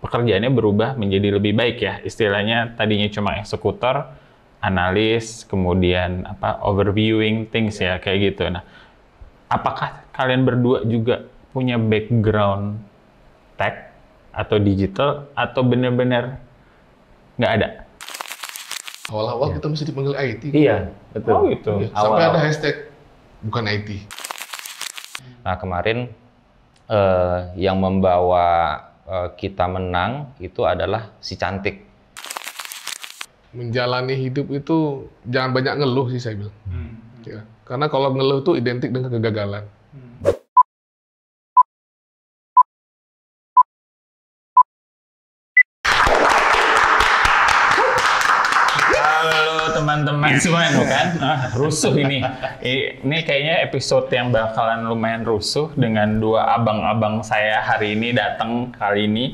pekerjaannya berubah menjadi lebih baik ya. Istilahnya tadinya cuma eksekutor, analis, kemudian overviewing things ya kayak gitu. Nah, apakah kalian berdua juga punya background tech atau digital atau benar-benar nggak ada? Awal-awal kita mesti dipanggil IT. Iya, betul. Oh gitu. Iya, sampai ada hashtag bukan IT. Nah kemarin yang membawa kita menang itu adalah si cantik. Menjalani hidup itu jangan banyak ngeluh sih saya bilang. Ya, karena kalau ngeluh itu identik dengan kegagalan. Halo teman-teman semua kan, rusuh ini. Ini kayaknya episode yang bakalan lumayan rusuh dengan dua abang-abang saya hari ini datang kali ini.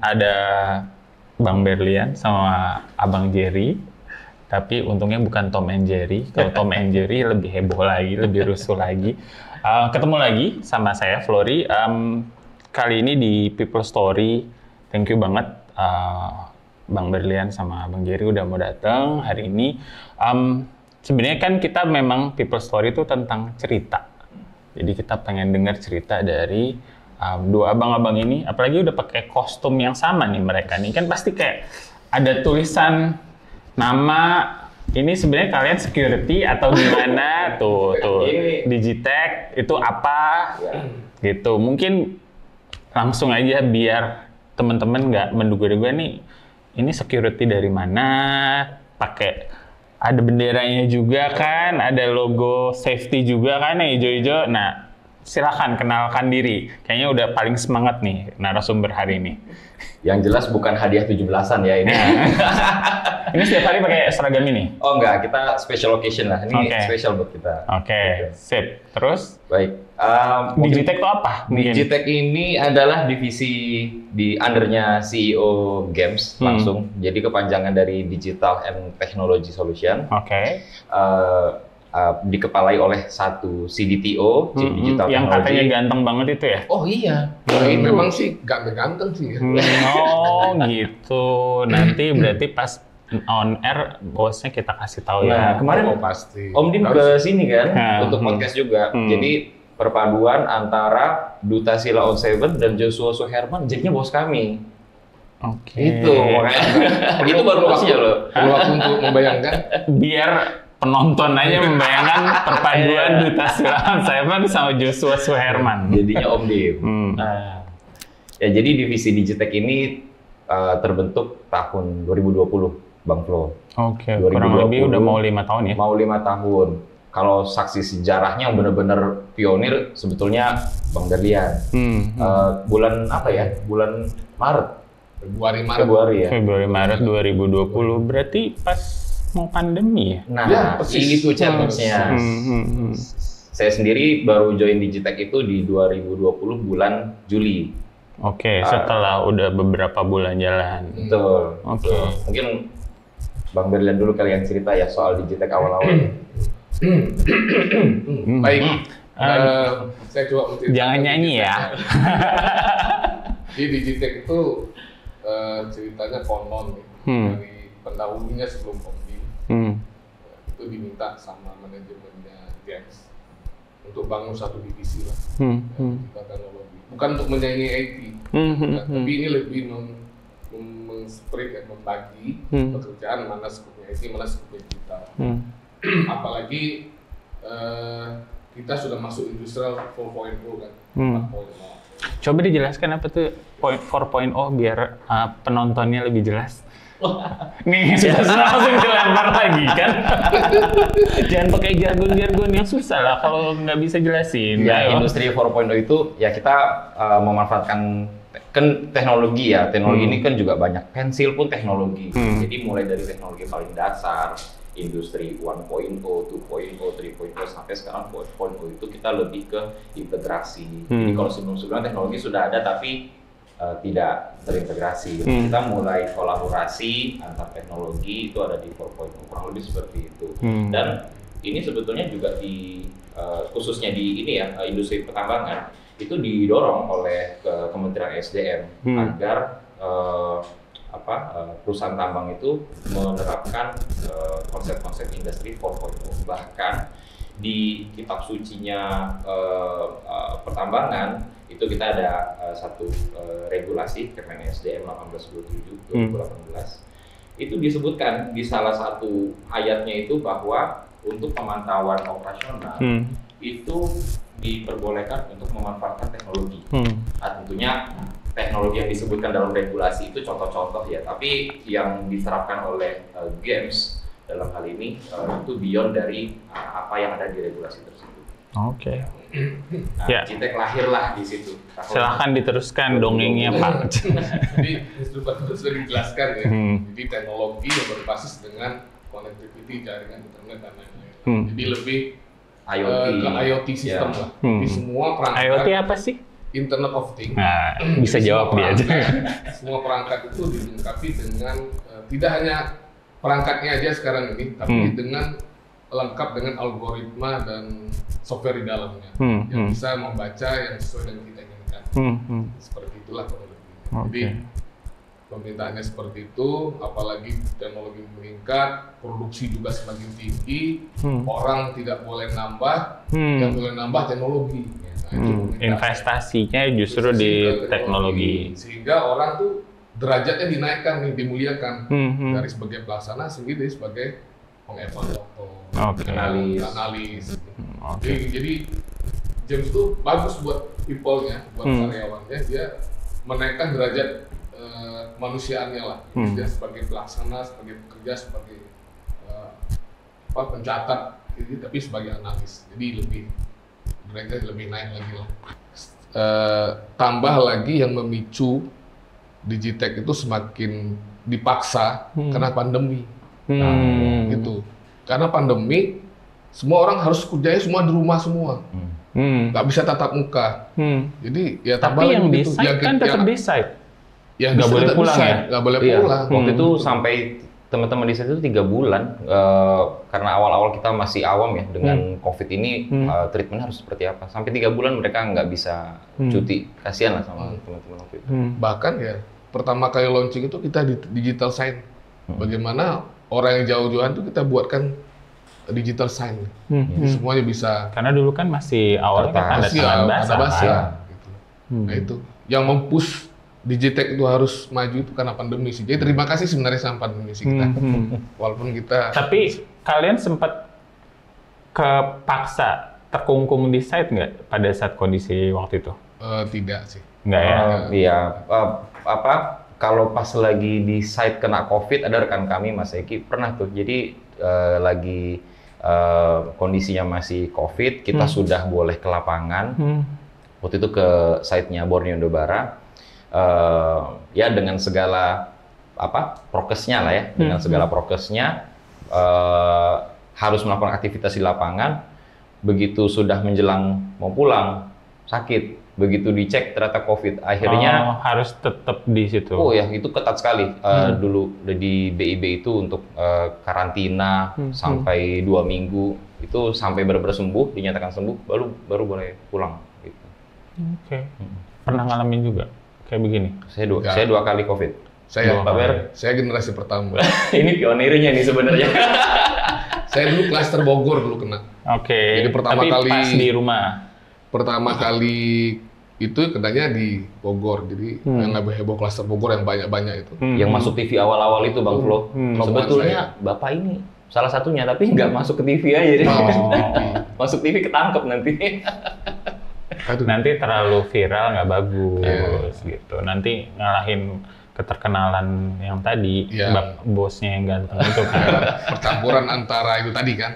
Ada Bang Berlian sama Abang Jerry. Tapi untungnya bukan Tom and Jerry. Kalau Tom and Jerry lebih heboh lagi, lebih rusuh lagi. Ketemu lagi sama saya Flory. Kali ini di People Story. Thank you banget. Bang Berlian sama Bang Jerry udah mau datang hari ini. Sebenarnya kan kita memang People Story itu tentang cerita. Jadi kita pengen dengar cerita dari dua abang-abang ini. Apalagi udah pakai kostum yang sama nih mereka nih. Kan pasti kayak ada tulisan nama. Ini sebenarnya kalian security atau gimana? tuh Digitech itu apa? Gitu. Mungkin langsung aja biar teman-teman nggak menduga-duga nih. Ini security dari mana? Pakai ada benderanya juga kan, ada logo safety juga kan yang hijau-hijau. Nah, silakan kenalkan diri. Kayaknya udah paling semangat nih narasumber hari ini. Yang jelas bukan hadiah 17-an ya ini. Ini setiap hari pakai seragam ini? Oh enggak, kita special occasion lah. Ini special buat kita. Oke, sip. Terus? Baik. Digitech itu apa? Digitech ini adalah divisi di undernya CEO Games langsung. Jadi kepanjangan dari Digital and Technology Solution. Oke. Dikepalai oleh satu CDTO, Chief Digital yang Technology. katanya ganteng banget itu ya? Oh iya. Memang sih ganteng sih. Ya. Oh gitu. Nanti berarti pas on air bosnya kita kasih tahu ya. Nah, kemarin pasti. Om Dim ke sini kan untuk podcast juga. Jadi perpaduan antara Duta Sila on Seven dan Joshua Suherman jadinya bos kami. Oke. Itu makanya. Itu baru waktu loh. Perlu waktu untuk membayangkan. Biar penonton aja membayangkan perpaduan Duta Sila on Seven sama Joshua Suherman. Jadinya Om Dim. Ya jadi divisi Digitech ini terbentuk tahun 2020. Bang Flo. Oke, kurang lebih udah mau 5 tahun ya? Mau 5 tahun. Kalau saksi sejarahnya yang benar-benar pionir sebetulnya Bang Berlian. Bulan apa ya? Bulan Maret. Februari ya? Februari-Maret 2020. Berarti pas mau pandemi ya? Nah, ya, itu challenge-nya. Saya sendiri baru join Digitech itu di 2020 bulan Juli. Oke, setelah udah beberapa bulan jalan. Betul. Oke. Mungkin Bang Berlian dulu kali yang cerita ya soal Digitech awal-awal. Baik. Saya coba jangan nyanyi ya. Di Digitech itu ceritanya konon dari pendahulunya sebelum Om Dim. Itu diminta sama manajemennya Games untuk bangun satu divisi lah. Teknologi. Bukan untuk menyaingi IT, tapi ini lebih men-spread dan membagi pekerjaan mana skupnya IT, mana skupnya digital. Apalagi kita sudah masuk industrial 4.0 kan, 4.0. Coba dijelaskan apa tuh 4.0 biar penontonnya lebih jelas. Nih, langsung dilempar lagi kan? Jangan pakai jargon-jargon yang susah lah kalau nggak bisa jelasin. Ya, industri 4.0 itu ya kita memanfaatkan kan teknologi ya. Teknologi ini kan juga banyak. Pensil pun teknologi. Jadi mulai dari teknologi paling dasar, industri 1.0, 2.0, 3.0 sampai sekarang 4.0 itu kita lebih ke integrasi. Jadi kalau sebelum-sebelumnya teknologi sudah ada tapi tidak terintegrasi. Kita mulai kolaborasi antar teknologi itu ada di 4.0, kurang lebih seperti itu. Dan ini sebetulnya juga di khususnya di ini ya industri pertambangan itu didorong oleh Kementerian SDM agar perusahaan tambang itu menerapkan konsep-konsep industri 4.0. Bahkan di kitab sucinya pertambangan itu kita ada satu regulasi Kemen SDM 1827 2018. Itu disebutkan di salah satu ayatnya itu bahwa untuk pemantauan operasional itu diperbolehkan untuk memanfaatkan teknologi. Nah, tentunya teknologi yang disebutkan dalam regulasi itu contoh-contoh ya, tapi yang diterapkan oleh GEMS dalam hal ini itu beyond dari apa yang ada di regulasi tersebut. Oke. Nah, Ya. Jitek lahirlah di situ. Silahkan diteruskan dongengnya Pak. Jadi instruktur itu sudah dijelaskan ya. Jadi teknologi yang berbasis dengan connectivity jaringan internet dan lain-lain. Jadi lebih IoT. ke IoT system lah. Jadi semua perangkat IoT apa sih? Internet of Things. Nah, bisa Jadi jawab dia aja. Semua perangkat itu dilengkapi dengan tidak hanya perangkatnya aja sekarang ini, tapi dengan lengkap dengan algoritma dan software di dalamnya yang bisa membaca yang sesuai dengan kita inginkan. Seperti itulah kurang lebih. Jadi permintaannya seperti itu, apalagi teknologi meningkat, produksi juga semakin tinggi, orang tidak boleh nambah, yang boleh nambah teknologi. Investasinya justru di teknologi. Sehingga orang tuh derajatnya dinaikkan nih, dimuliakan dari sebagai pelaksana sehingga sebagai pengevaluator, analis. Jadi James itu bagus buat people-nya, buat karyawannya, dia menaikkan derajat manusiaannya lah. Dia sebagai pelaksana, sebagai pekerja, sebagai pencatat, tapi sebagai analis. Jadi mereka lebih naik lagi lah. Tambah lagi yang memicu Digitek itu semakin dipaksa karena pandemi. Gitu. Karena pandemi, semua orang harus kerjanya semua di rumah semua. Nggak bisa tatap muka. Jadi ya tapi yang di site kan tetap di site. Ya nggak boleh pulang ya? Nggak boleh pulang. Waktu itu sampai teman-teman di site itu 3 bulan karena awal-awal kita masih awam ya dengan COVID ini treatment harus seperti apa. Sampai 3 bulan mereka nggak bisa cuti. Kasihan lah sama teman-teman waktu itu. Bahkan ya pertama kali launching itu kita di digital sign. Bagaimana orang yang jauh-jauhan itu kita buatkan digital sign. Jadi semuanya bisa. Karena dulu kan masih awalnya kan ada tangan basah. Gitu. Nah itu yang mempush Digitek itu harus maju itu karena pandemi sih. Jadi terima kasih sebenarnya sama pandemi sih kita. Walaupun kita. Tapi kalian sempat kepaksa terkungkung di site nggak pada saat kondisi waktu itu? Tidak sih. Nggak ya? Iya. Kalau pas lagi di site kena COVID, ada rekan kami Mas Eki pernah tuh. Jadi lagi kondisinya masih COVID, kita sudah boleh ke lapangan. Waktu itu ke site-nya Borneo Indobara. Ya dengan segala prokesnya lah ya, dengan segala prokesnya harus melakukan aktivitas di lapangan. Begitu sudah menjelang mau pulang sakit, begitu dicek ternyata COVID, akhirnya harus tetap di situ. Oh ya, itu ketat sekali. Dulu di BIB itu untuk karantina sampai 2 minggu, itu sampai benar-benar sembuh, dinyatakan sembuh, baru boleh pulang. Gitu. Oke. Pernah ngalamin juga kayak begini? Saya 2 kali COVID. Saya generasi pertama. Ini pionirnya nih sebenarnya. Saya dulu klaster Bogor dulu kena. Oke. Jadi pertama tapi kali pas di rumah. Pertama kali itu kenanya di Bogor. Jadi yang heboh klaster Bogor yang banyak-banyak itu. Yang masuk TV awal-awal itu Bang Flo. Sebetulnya Bapak ini salah satunya, tapi nggak masuk ke TV aja. Masuk TV ketangkep nanti. Nanti terlalu viral nggak bagus gitu. Nanti ngalahin keterkenalan yang tadi, bosnya yang ganteng itu kan. Percampuran antara itu tadi kan.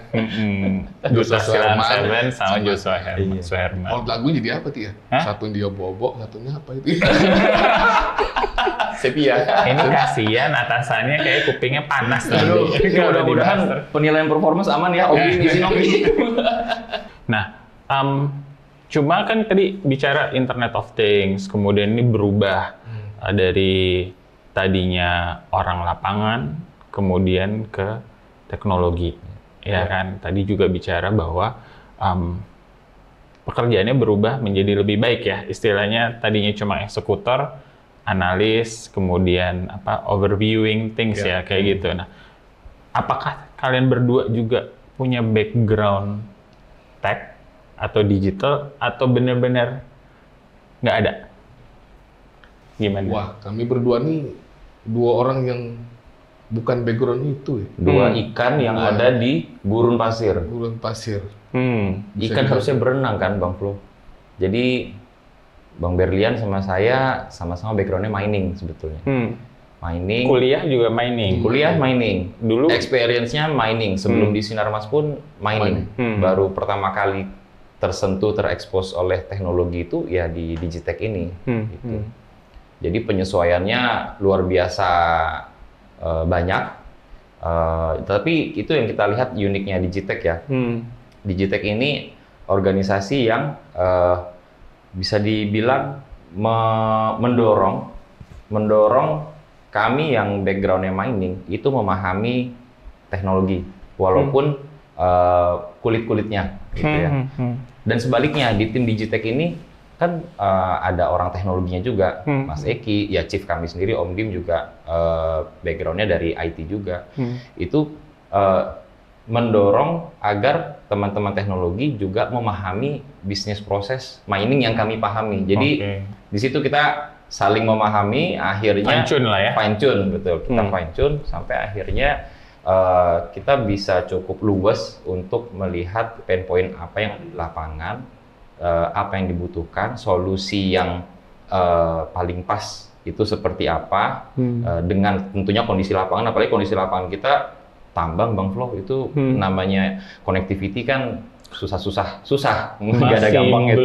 Joshua Herman sama Joshua Herman. Oh, lagunya jadi apa tuh ya? Satu dia bobok, satunya apa itu? Sepia. Ini kasihan atasannya kayak kupingnya panas. Aduh, mudah-mudahan penilaian performance aman ya. Obi, ngisi Obi. Nah, cuma kan tadi bicara Internet of Things, kemudian ini berubah dari tadinya orang lapangan, kemudian ke teknologi. Ya kan, tadi juga bicara bahwa pekerjaannya berubah menjadi lebih baik ya. Istilahnya tadinya cuma eksekutor, analis, kemudian overviewing things ya kayak gitu. Nah, apakah kalian berdua juga punya background tech atau digital atau benar-benar nggak ada? Gimana? Wah, kami berdua nih dua orang yang bukan background itu ya. Dua ikan yang ada di gurun pasir. Gurun pasir. Ikan harusnya berenang kan, Bang Flo. Jadi Bang Berlian sama saya sama-sama backgroundnya mining sebetulnya. Mining. Kuliah juga mining. Kuliah mining. Dulu experience-nya mining. Sebelum di Sinarmas pun mining. Baru pertama kali tersentuh, terekspos oleh teknologi itu ya di Digitech ini. Gitu. Jadi penyesuaiannya luar biasa banyak. Tapi itu yang kita lihat uniknya Digitech ya. Digitech ini organisasi yang bisa dibilang mendorong kami yang backgroundnya mining itu memahami teknologi walaupun kulit-kulitnya gitu ya. Dan sebaliknya di tim Digitech ini kan ada orang teknologinya juga, Mas Eki, ya Chief kami sendiri, Om Dim juga backgroundnya dari IT juga. Itu mendorong agar teman-teman teknologi juga memahami bisnis proses mining yang kami pahami. Jadi di situ kita saling memahami, akhirnya fine tune lah ya. Fine tune, betul. Kita fine tune sampai akhirnya kita bisa cukup luas untuk melihat pain point apa yang ada di lapangan, apa yang dibutuhkan, solusi yang paling pas itu seperti apa, dengan tentunya kondisi lapangan, apalagi kondisi lapangan kita tambang, Bang Flo, itu namanya connectivity kan susah, nggak ada gampang itu.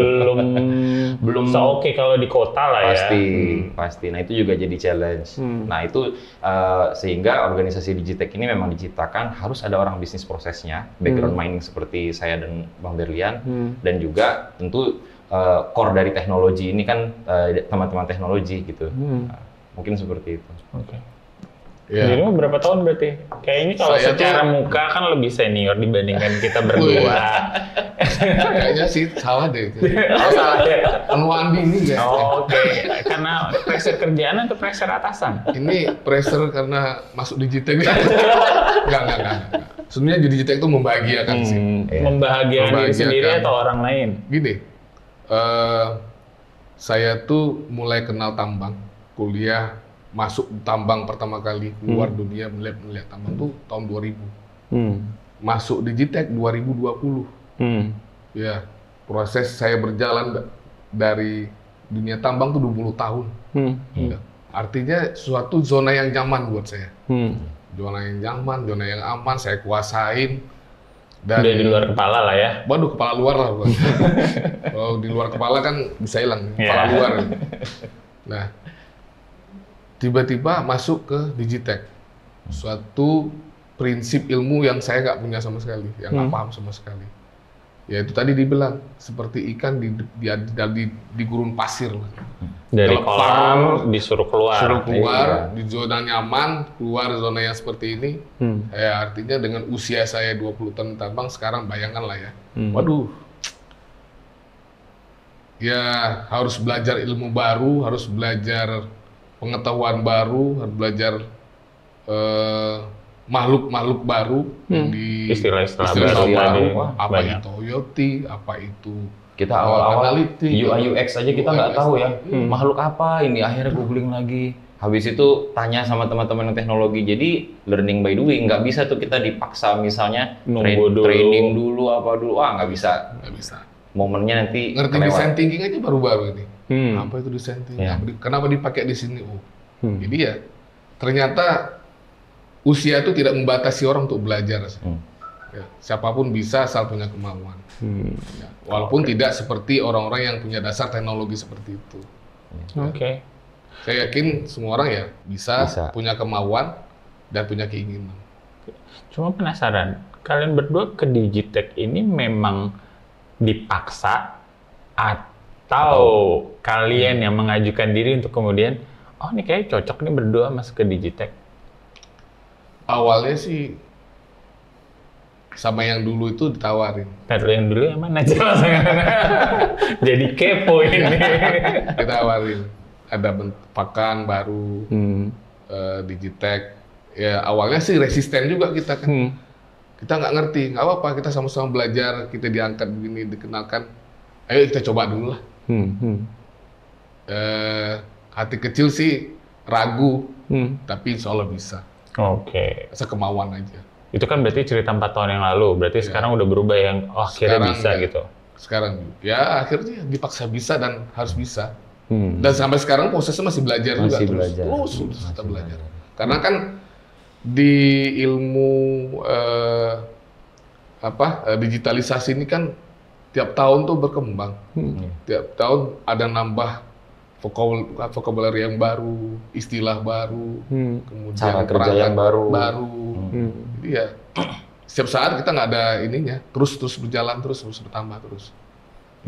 Belum oke kalau di kota lah pasti. Nah itu juga jadi challenge. Nah itu sehingga organisasi Digitech ini memang diciptakan harus ada orang bisnis prosesnya, background mining seperti saya dan Bang Berlian, dan juga tentu core dari teknologi ini kan teman-teman teknologi gitu. Mungkin seperti itu. Jadi berapa tahun berarti? Kayaknya kalau secara muka kan lebih senior dibandingkan kita berdua. Kayaknya sih salah deh. Salah ya? Penuaan dini ya. Oke. Karena pressure kerjaan atau pressure atasan? Ini pressure karena masuk Digitech. Enggak. Sebenarnya Digitech itu membahagiakan sih. Membahagiakan diri sendiri atau orang lain? Gini, saya tuh mulai kenal tambang, kuliah, masuk tambang pertama kali, keluar dunia melihat tambang tuh tahun 2000. Masuk Digitech 2020. Ya, proses saya berjalan dari dunia tambang tuh 20 tahun. Ya. Artinya suatu zona yang nyaman buat saya. Zona yang nyaman, zona yang aman, saya kuasain. Dan udah di luar kepala lah ya? Waduh, kepala luar lah. Kalau di luar kepala kan bisa hilang, kepala luar. Nah, tiba-tiba masuk ke Digitech, suatu prinsip ilmu yang saya nggak punya sama sekali, yang nggak paham sama sekali. Ya itu tadi dibilang seperti ikan di gurun pasir. Dari kolam disuruh keluar. Suruh keluar di zona nyaman, keluar zona yang seperti ini. Ya artinya dengan usia saya 20 tahun tambang, sekarang bayangkan lah ya. Waduh. Ya harus belajar ilmu baru, harus belajar pengetahuan baru, harus belajar makhluk-makhluk baru di istilah-istilah baru. Apa itu Toyota, apa itu kita awal-awal UI UX aja kita nggak tahu ya makhluk apa ini, akhirnya googling lagi, habis itu tanya sama teman-teman yang teknologi. Jadi learning by doing, nggak bisa tuh kita dipaksa misalnya training dulu apa dulu, nggak bisa. Momennya nanti ngerti design thinking aja baru-baru ini. Apa itu design thinking? Ya. Kenapa dipakai di sini? Jadi ya ternyata usia itu tidak membatasi orang untuk belajar. Ya, siapapun bisa asal punya kemauan. Ya, walaupun tidak seperti orang-orang yang punya dasar teknologi seperti itu. Oke. Saya yakin semua orang ya bisa punya kemauan dan punya keinginan. Cuma penasaran, kalian berdua ke Digitech ini memang dipaksa atau kalian yang mengajukan diri untuk kemudian, oh ini kayak cocok nih berdua masuk ke Digitech? Awalnya sih sama yang dulu itu ditawarin. Kalau yang dulu yang mana? Jadi kepo ini. Ditawarin. ada pakan baru, Digitech. Ya awalnya sih resisten juga kita kan. Kita nggak ngerti, nggak apa-apa, kita sama-sama belajar, kita diangkat begini, dikenalkan. Ayo kita coba dulu lah. Hati kecil sih ragu, tapi insya Allah bisa. Oke. Asal kemauan aja. Itu kan berarti cerita 4 tahun yang lalu, berarti sekarang udah berubah yang akhirnya bisa gitu. Sekarang ya akhirnya dipaksa bisa dan harus bisa. Dan sampai sekarang prosesnya masih belajar juga terus kita belajar. Karena kan di ilmu digitalisasi ini kan tiap tahun tuh berkembang. Tiap tahun ada nambah vocabulary yang baru, istilah baru, kemudian cara kerja yang baru. Jadi ya setiap saat kita nggak ada ininya, terus berjalan terus bertambah terus.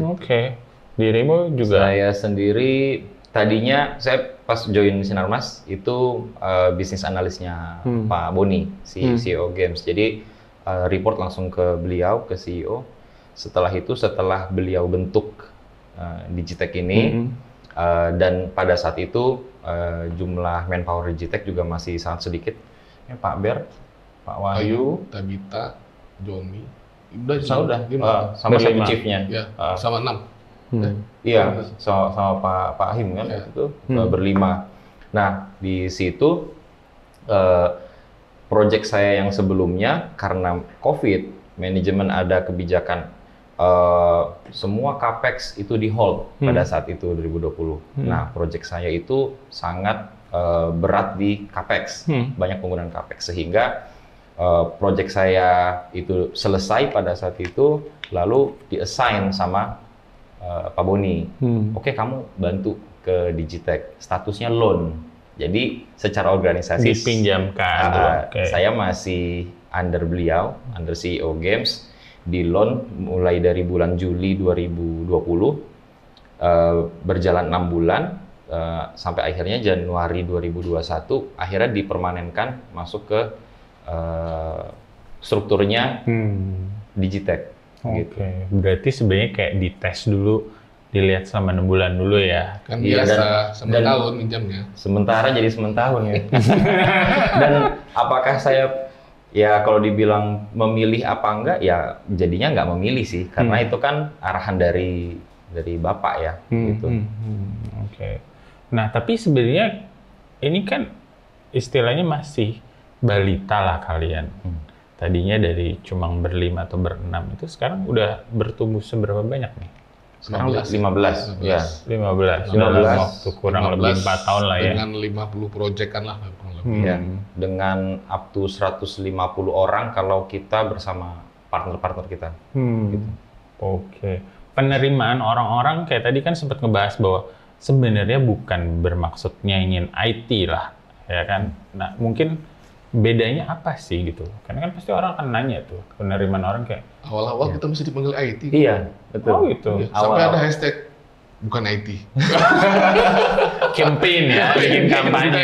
Oke. Dirimu juga? Saya sendiri tadinya saya pas join Sinarmas itu bisnis analisnya Pak Boni, CEO Games. Jadi report langsung ke beliau, ke CEO. Setelah itu, setelah beliau bentuk Digitech ini, dan pada saat itu jumlah manpower Digitech juga masih sangat sedikit. Pak Ber, Pak Wahyu, Tabita, Joni, udah sama satu chiefnya, ya, sama 6. Iya, sama Pak Ahim kan itu berlima. Nah di situ project saya yang sebelumnya karena COVID, manajemen ada kebijakan semua capex itu di hold pada saat itu 2020. Nah project saya itu sangat berat di capex, banyak penggunaan capex sehingga project saya itu selesai pada saat itu lalu di-assign sama Pak Boni, oke kamu bantu ke Digitech, statusnya loan. Jadi secara organisasi dipinjamkan. Saya masih under beliau, under CEO Games, di loan mulai dari bulan Juli 2020, berjalan 6 bulan, sampai akhirnya Januari 2021, akhirnya dipermanenkan masuk ke strukturnya Digitech. Oke, berarti sebenarnya kayak dites dulu, dilihat selama 6 bulan dulu ya. Kan biasa, tahun minjamnya. Sementara jadi sementahun ya. Dan apakah saya, ya kalau dibilang memilih apa enggak, ya jadinya nggak memilih sih. Karena itu kan arahan dari Bapak ya. Gitu. Oke. Nah, tapi sebenarnya ini kan istilahnya masih balita lah kalian. Tadinya dari cuma berlima atau berenam, itu sekarang udah bertumbuh seberapa banyak nih? Sekarang 15. Ya. 15. Dalam waktu kurang lebih 4 tahun lah ya. Dengan 50 proyekan lah. Ya, dengan up to 150 orang kalau kita bersama partner-partner kita. Gitu. Oke. Penerimaan orang-orang kayak tadi kan sempat ngebahas bahwa sebenarnya bukan bermaksud nyaingin IT lah, ya kan? Nah, mungkin bedanya apa sih gitu? Karena kan pasti orang akan nanya tuh, penerimaan orang kayak awal-awal kita mesti dipanggil IT. Iya, betul. Oh gitu. Ya, sampai ada hashtag bukan IT. Campaign ya, bikin kampanye.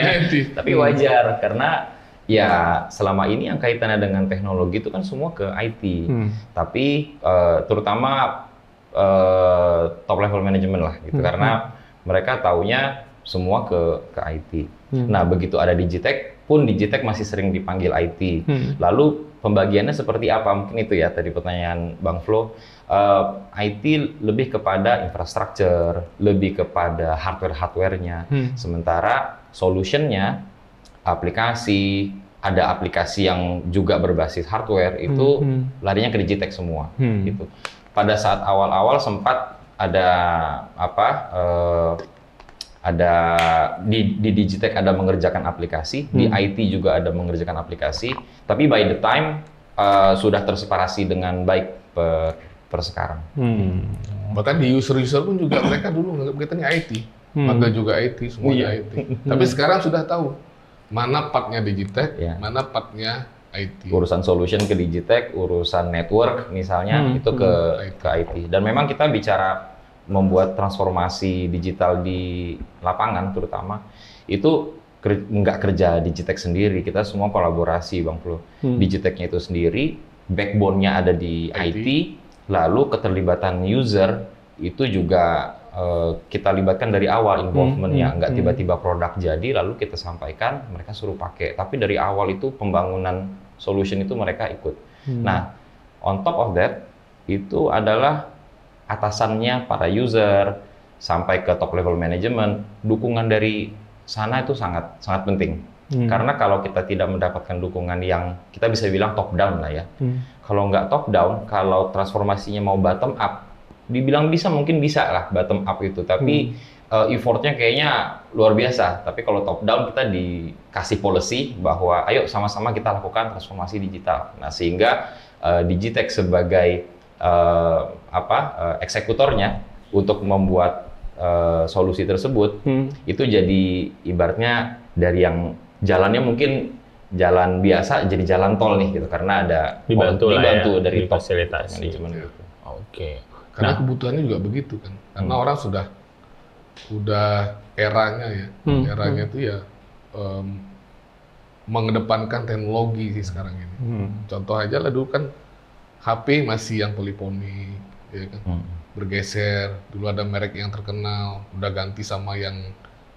Tapi wajar karena ya selama ini yang kaitannya dengan teknologi itu kan semua ke IT. Tapi terutama top level manajemen lah gitu, karena mereka taunya semua ke IT. Nah begitu ada Digitech pun Digitech masih sering dipanggil IT. Lalu pembagiannya seperti apa? Mungkin itu ya tadi pertanyaan Bang Flo. IT lebih kepada infrastruktur, lebih kepada hardware-hardware-nya. Sementara solution-nya, aplikasi, ada aplikasi yang juga berbasis hardware, itu larinya ke Digitech semua. Gitu. Pada saat awal-awal sempat ada di Digitech ada mengerjakan aplikasi, di IT juga ada mengerjakan aplikasi, tapi by the time sudah terseparasi dengan baik per sekarang. Bahkan di user-user pun juga mereka dulu nganggap kita ini IT, maka juga IT, semuanya IT. Tapi sekarang sudah tahu mana partnya Digitech, mana partnya IT. Urusan solution ke Digitech, urusan network misalnya itu ke IT. Dan memang kita bicara membuat transformasi digital di lapangan terutama itu nggak kerja Digitech sendiri, kita semua kolaborasi Bang Flo. Digitech-nya itu sendiri, backbone-nya ada di IT, lalu keterlibatan user itu juga kita libatkan dari awal involvementnya, nggak tiba-tiba produk jadi lalu kita sampaikan mereka suruh pakai, tapi dari awal itu pembangunan solution itu mereka ikut. Nah, on top of that itu adalah atasannya para user sampai ke top level management, dukungan dari sana itu sangat sangat penting. Karena kalau kita tidak mendapatkan dukungan yang kita bisa bilang top down lah ya. Kalau nggak top down, kalau transformasinya mau bottom up, dibilang bisa, mungkin bisa lah bottom up itu, tapi effortnya kayaknya luar biasa. Tapi kalau top down kita dikasih policy bahwa ayo sama-sama kita lakukan transformasi digital. Nah, sehingga Digitech sebagai eksekutornya untuk membuat solusi tersebut itu jadi ibaratnya dari yang jalannya mungkin jalan biasa jadi jalan tol nih gitu, karena ada dibantu ya, dari top fasilitasi manajemen gitu. gitu. Oke. Karena kebutuhannya juga begitu kan. Karena orang sudah eranya ya. Eranya itu ya mengedepankan teknologi sih sekarang ini. Contoh aja lah, dulu kan HP masih yang polyphony, ya kan. Bergeser, dulu ada merek yang terkenal, udah ganti sama yang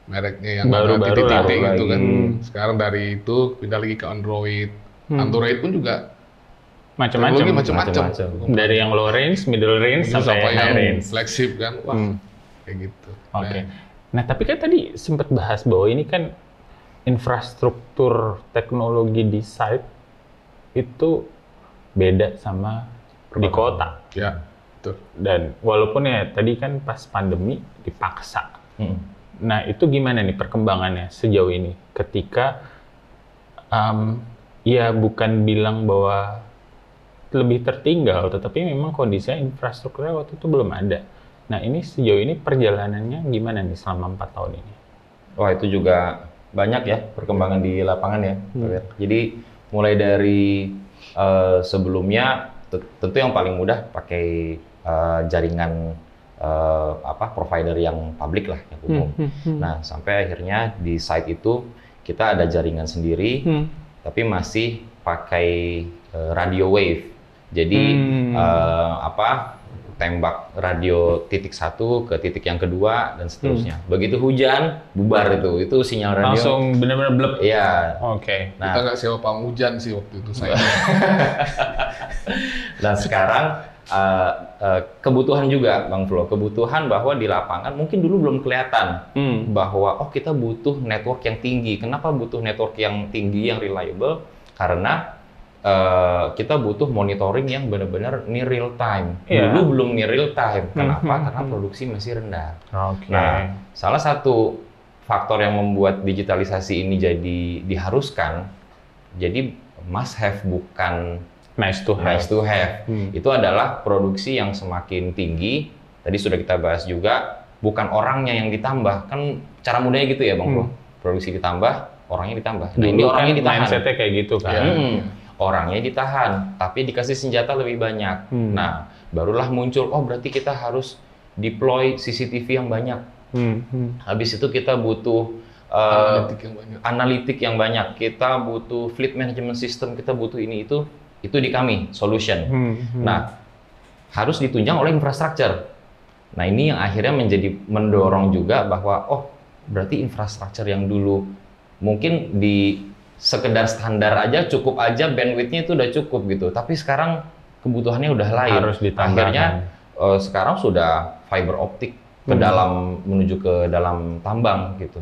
mereknya yang baru-baru titik-titik gitu kan. Sekarang dari itu pindah lagi ke Android. Android pun juga macam-macam. Dari yang low range, middle range, sampai high range. Flagship kan, wah kayak gitu. Oke. Nah, tapi kan tadi sempat bahas bahwa ini kan infrastruktur teknologi di site itu beda sama di kota. Ya, betul. Dan walaupun ya tadi kan pas pandemi dipaksa. Nah, itu gimana nih perkembangannya sejauh ini ketika ya bukan bilang bahwa lebih tertinggal, tetapi memang kondisinya infrastrukturnya waktu itu belum ada. Nah, ini sejauh ini perjalanannya gimana nih selama 4 tahun ini? Wah, itu juga banyak ya perkembangan di lapangan ya. Jadi mulai dari sebelumnya tentu yang paling mudah pakai jaringan provider yang publik lah, yang umum. Nah, sampai akhirnya di site itu kita ada jaringan sendiri, tapi masih pakai radio wave. Jadi tembak radio titik 1 ke titik yang kedua dan seterusnya. Begitu hujan bubar itu sinyal radio langsung benar-benar blep. Iya. Oke. Nah, kita nggak sewa pawang hujan sih waktu itu saya. Dan sekarang kebutuhan juga, Bang Flo, kebutuhan bahwa di lapangan mungkin dulu belum kelihatan bahwa kita butuh network yang tinggi. Kenapa butuh network yang tinggi, yang reliable? Karena kita butuh monitoring yang benar-benar near real time. Dulu belum near real time. Kenapa? Karena produksi masih rendah. Nah, salah satu faktor yang membuat digitalisasi ini jadi diharuskan, jadi must have bukan nice to have. Itu adalah produksi yang semakin tinggi. Tadi sudah kita bahas juga, bukan orangnya yang ditambah. Kan cara mudahnya gitu ya, Bang Bro. Produksi ditambah, orangnya ditambah. Nah, ini orangnya kan ditahan. Mindsetnya kayak gitu kan. Orangnya ditahan, tapi dikasih senjata lebih banyak. Nah, barulah muncul, berarti kita harus deploy CCTV yang banyak. Habis itu kita butuh analitik yang banyak. Kita butuh fleet management system, kita butuh ini itu di kami solution. Nah, harus ditunjang oleh infrastruktur. Nah, ini yang akhirnya mendorong juga bahwa berarti infrastruktur yang dulu mungkin di sekedar standar aja cukup aja, bandwidth-nya itu udah cukup gitu. Tapi sekarang kebutuhannya udah lain. Harus ditambahkan. Akhirnya sekarang sudah fiber optik ke dalam, menuju ke dalam tambang gitu.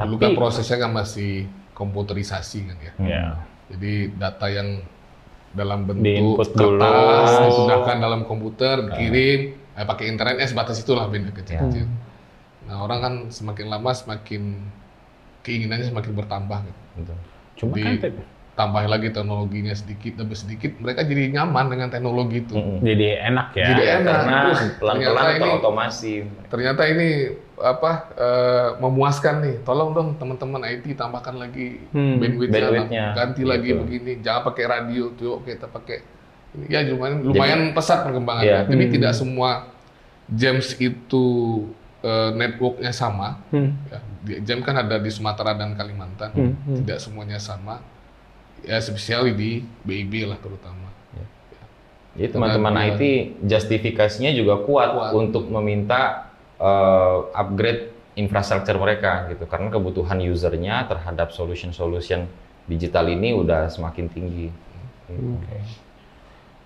Dulu kan prosesnya kan masih komputerisasi kan ya. Jadi data yang dalam bentuk kertas dipindahkan dalam komputer, dikirim, pakai internet, sebatas itulah benda kecil-kecil. Nah, orang kan semakin lama semakin keinginannya semakin bertambah gitu. Cuma jadi, kan tambah lagi teknologinya sedikit demi sedikit, mereka jadi nyaman dengan teknologi itu. Jadi enak ya. Jadi enak. Karena pelan-pelan terotomasi. Ternyata ini memuaskan nih. Tolong dong teman-teman IT tambahkan lagi bandwidth-nya, ganti lagi begini. Jangan pakai radio tuh, kita pakai ini. Ya lumayan pesat perkembangannya. Tapi tidak semua jams itu network-nya sama. Jam kan ada di Sumatera dan Kalimantan, tidak semuanya sama. Ya spesial di BIB lah terutama. Jadi teman-teman IT justifikasinya juga kuat untuk meminta upgrade infrastruktur mereka gitu, karena kebutuhan usernya terhadap solution digital ini udah semakin tinggi. Okay.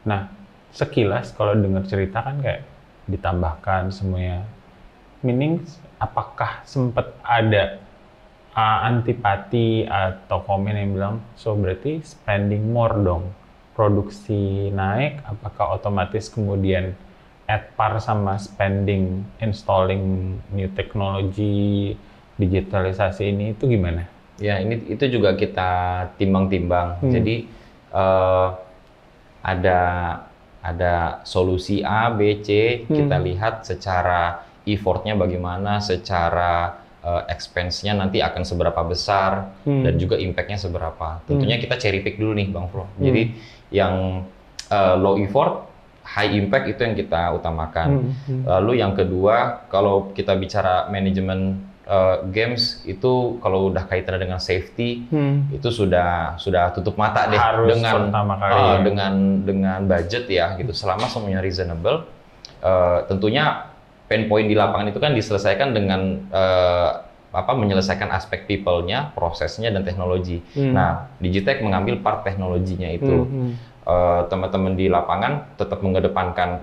Nah, sekilas kalau dengar cerita kan kayak ditambahkan semuanya. Meaning, apakah sempat ada antipati atau komen yang bilang, so berarti spending more dong, produksi naik, apakah otomatis kemudian at par sama spending installing new technology, digitalisasi ini itu gimana? Ya, itu juga kita timbang-timbang. Jadi ada solusi A, B, C, kita lihat secara effortnya bagaimana, secara expense-nya nanti akan seberapa besar, dan juga impact-nya seberapa. Tentunya kita cherry pick dulu nih Bang Flo. Jadi yang low effort, high impact itu yang kita utamakan. Lalu yang kedua, kalau kita bicara manajemen games itu kalau udah kaitannya dengan safety, itu sudah tutup mata deh. Harus dengan budget ya gitu. Selama semuanya reasonable, tentunya pain point di lapangan itu kan diselesaikan dengan menyelesaikan aspek people-nya, prosesnya, dan teknologi. Nah, Digitech mengambil part teknologinya itu. Teman-teman di lapangan tetap mengedepankan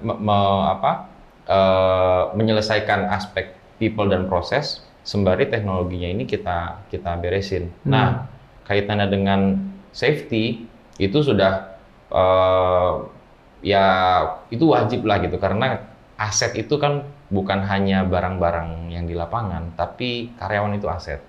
menyelesaikan aspek people dan proses, sembari teknologinya ini kita beresin. Nah, kaitannya dengan safety itu sudah ya itu wajib lah gitu, karena aset itu kan bukan hanya barang-barang yang di lapangan, tapi karyawan itu aset.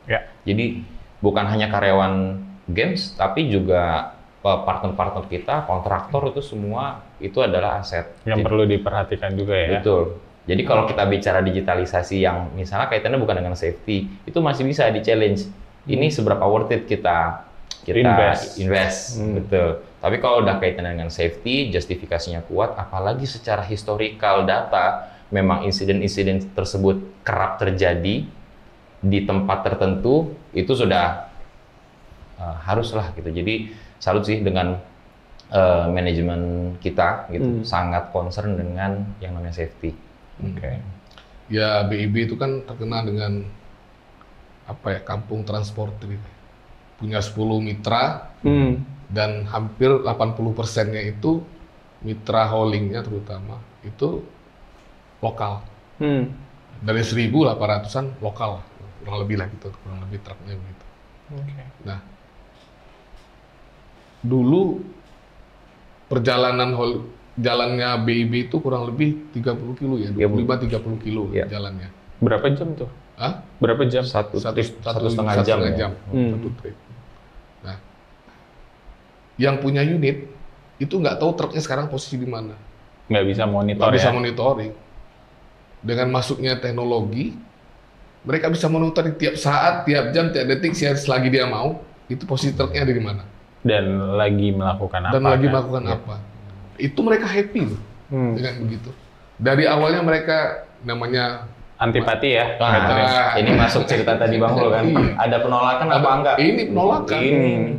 Jadi bukan hanya karyawan games, tapi juga partner-partner kita, kontraktor, itu semua itu adalah aset. Yang perlu diperhatikan juga ya. Betul. Jadi kalau kita bicara digitalisasi yang misalnya kaitannya bukan dengan safety, itu masih bisa di-challenge. Ini seberapa worth it kita invest. Betul. Tapi kalau udah kaitannya dengan safety, justifikasinya kuat, apalagi secara historical data, memang insiden-insiden tersebut kerap terjadi di tempat tertentu, itu sudah haruslah gitu. Jadi salut sih dengan manajemen kita gitu, sangat concern dengan yang namanya safety. Ya BIB itu kan terkenal dengan kampung transporter, punya 10 mitra dan hampir 80%-nya itu mitra haulingnya terutama itu lokal. Dari 1.800-an lokal, kurang lebih lah gitu, kurang lebih truknya begitu. Nah, dulu perjalanan jalannya BIB itu kurang lebih 30 kilo ya, 25-30 kilo jalannya. Berapa jam tuh? Hah? Berapa jam? Satu setengah jam. Satu trip. Nah, yang punya unit itu nggak tahu truknya sekarang posisi di mana. Nggak bisa monitor. Nggak bisa monitoring. Dengan masuknya teknologi, mereka bisa monitoring tiap saat, tiap jam, tiap detik, selagi dia mau, itu posisi truknya ada di mana. Dan lagi melakukan apa. Itu mereka happy loh dengan begitu. Dari awalnya mereka namanya antipati ya. Ini masuk cerita tadi Bang Flo kan. Ada penolakan apa enggak? Ini penolakan.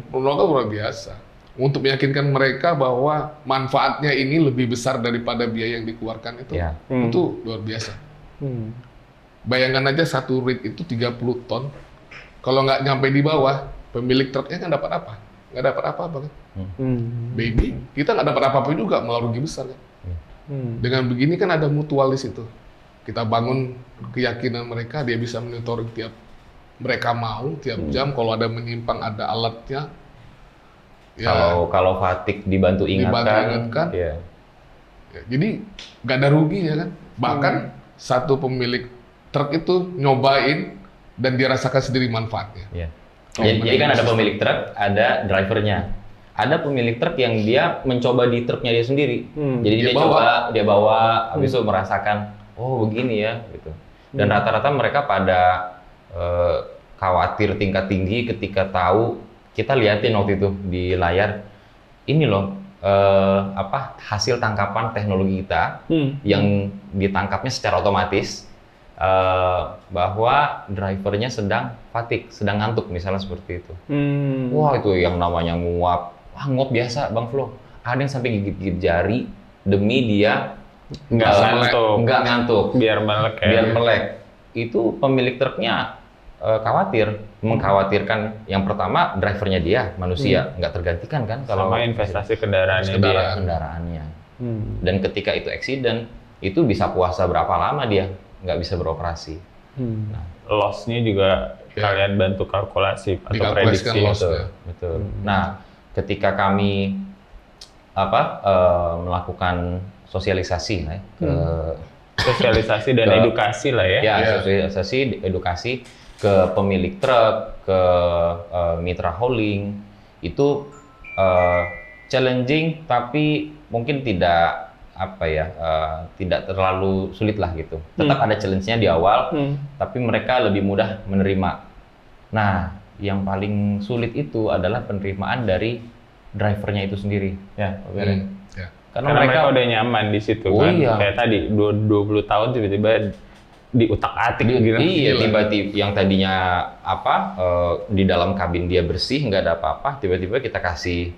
Penolakan luar biasa. Untuk meyakinkan mereka bahwa manfaatnya ini lebih besar daripada biaya yang dikeluarkan itu luar biasa. Bayangkan aja satu rit itu 30 ton. Kalau nggak nyampe di bawah, pemilik truknya kan dapat apa? Nggak dapat apa-apa kan? Baby, kita nggak dapat apa-apa juga, malah rugi besar kan? Dengan begini kan ada mutualis itu. Kita bangun keyakinan mereka, dia bisa monitoring tiap mereka mau, tiap jam. Kalau ada menyimpang, ada alatnya. Kalau fatigue dibantu ingatkan. Ya, jadi nggak ada ruginya kan? Bahkan satu pemilik truk itu nyobain dan dia rasakan sendiri manfaatnya. Jadi kan ada pemilik truk, ada drivernya. Ada pemilik truk yang dia mencoba di truknya dia sendiri. Jadi dia bawa, habis itu merasakan, oh begini ya, gitu. Dan rata-rata mereka pada khawatir tingkat tinggi ketika tahu, kita lihatin waktu itu di layar, ini loh hasil tangkapan teknologi kita yang ditangkapnya secara otomatis. Bahwa drivernya sedang fatigue, sedang ngantuk misalnya seperti itu. Wah itu yang namanya nguap biasa Bang Flo. Ada yang sampai gigit-gigit jari demi dia nggak ngantuk, biar melek ya. biar melek. Itu pemilik truknya mengkhawatirkan yang pertama drivernya dia manusia nggak tergantikan kan kalau sama investasi kendaraannya. Dan ketika itu accident itu bisa puasa berapa lama dia nggak bisa beroperasi. Nah, loss-nya juga kalian bantu kalkulasi atau prediksi betul. Nah, ketika kami melakukan sosialisasi sosialisasi dan edukasi lah ya. Sosialisasi, edukasi ke pemilik truk, ke mitra hauling, itu challenging tapi mungkin tidak tidak terlalu sulit lah gitu. Tetap ada challenge-nya di awal, tapi mereka lebih mudah menerima. Nah, yang paling sulit itu adalah penerimaan dari drivernya itu sendiri. Ya, Karena mereka udah nyaman di situ kan. Kayak tadi 20 tahun tiba-tiba diutak-atik gitu. Iya, tiba-tiba yang tadinya di dalam kabin dia bersih, nggak ada apa-apa, tiba-tiba kita kasih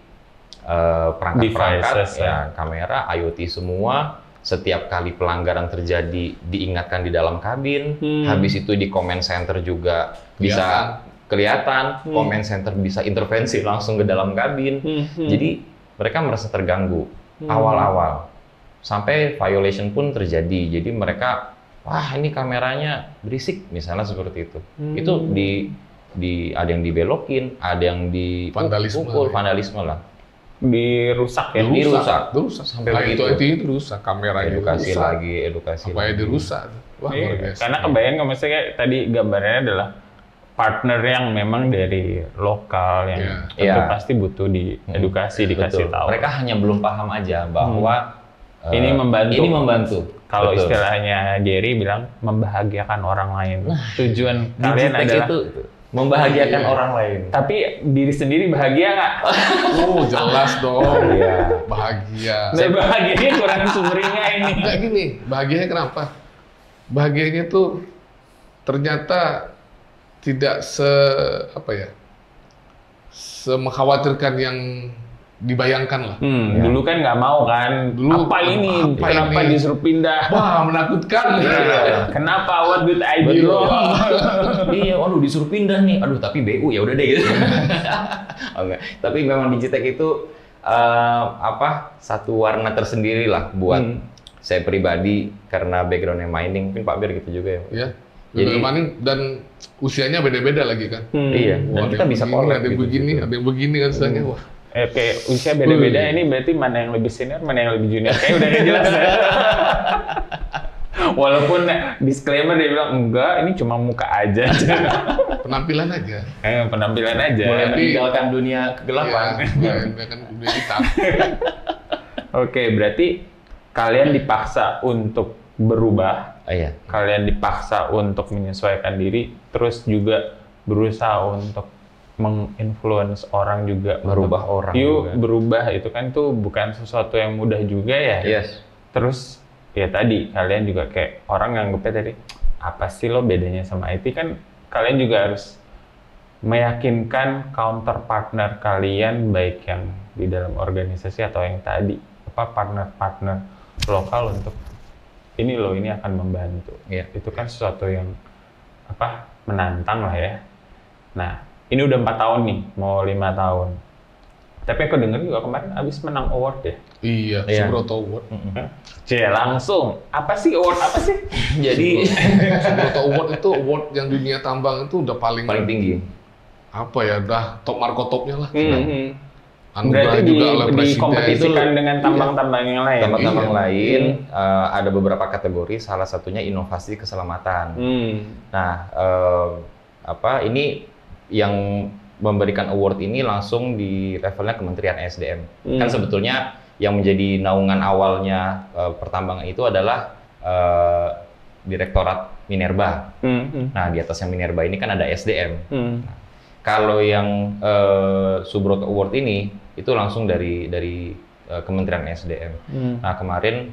perangkat-perangkat kamera, IoT semua. Setiap kali pelanggaran terjadi diingatkan di dalam kabin. Habis itu di comment center juga bisa kelihatan. Comment center bisa intervensi langsung ke dalam kabin. Jadi mereka merasa terganggu awal-awal. Sampai violation pun terjadi. Jadi mereka, wah ini kameranya berisik misalnya seperti itu. Itu ada yang dibelokin, ada yang dipukul, vandalisme lah. Dirusak ya? Dirusak. Sampai begitu. Itu rusak, kameranya edukasi rusak. Edukasi sampai dirusak. Wah, luar biasa. Karena kebayang nggak, maksudnya tadi gambarnya adalah partner yang memang dari lokal yang tentu pasti butuh diedukasi, dikasih tahu. Mereka hanya belum paham aja bahwa ini membantu. Kalau Betul. Istilahnya Jerry bilang membahagiakan orang lain. Tujuan kalian adalah itu membahagiakan orang lain. Tapi diri sendiri bahagia nggak? Jelas dong. Bahagia. Saya bahagianya kurang sumringah ini. Nggak gini, bahagianya kenapa? Bahagianya tuh ternyata tidak semengkhawatirkan yang dibayangkan lah. Dulu kan nggak mau kan. Kenapa disuruh pindah? Wah, menakutkan. Kenapa? What did I do wrong? Iya, waduh disuruh pindah nih. Aduh, tapi BU ya udah deh gitu. Tapi memang Digitech itu satu warna tersendiri lah buat saya pribadi karena backgroundnya mining. Mungkin Pak Bir gitu juga ya. Iya. Jadi mining dan usianya beda-beda lagi kan. Iya. Dan kita bisa collab. Ada yang begini, ada yang begini kan istilahnya. Wah. Kayak usia beda-beda, ini berarti mana yang lebih senior, mana yang lebih junior. Kayak udah jelas ya. Walaupun disclaimer dia bilang, enggak, ini cuma muka aja. Penampilan aja. Penampilan aja. Meninggalkan dunia kegelapan. Meninggalkan dunia hitam. Oke, berarti kalian dipaksa untuk berubah. Iya. Kalian dipaksa untuk menyesuaikan diri, terus juga berusaha untuk menginfluence orang juga, merubah orang juga. Berubah itu kan tuh bukan sesuatu yang mudah juga ya. Yes. Terus ya tadi kalian juga kayak orang nganggepnya tadi, apa sih lo bedanya sama IT? Kan kalian juga harus meyakinkan counter partner kalian, baik yang di dalam organisasi atau yang tadi partner-partner lokal, untuk ini loh, ini akan membantu. Itu kan sesuatu yang menantang lah ya. Nah, ini udah 4 tahun nih, mau 5 tahun. Tapi aku denger juga kemarin abis menang award ya? Iya, Subroto Award. Langsung, apa sih award apa sih? Jadi Subroto Award itu award yang dunia tambang itu udah paling tinggi. Udah top markotopnya lah. Berarti dikompetisikan dengan tambang-tambang yang lain? Tambang-tambang lain, ada beberapa kategori, salah satunya inovasi keselamatan. Nah, ini yang memberikan award ini langsung di levelnya Kementerian SDM. Kan sebetulnya yang menjadi naungan awalnya pertambangan itu adalah Direktorat Minerba. Nah, di atasnya Minerba ini kan ada SDM. Nah, kalau yang Subroto Award ini itu langsung dari Kementerian SDM. Nah, kemarin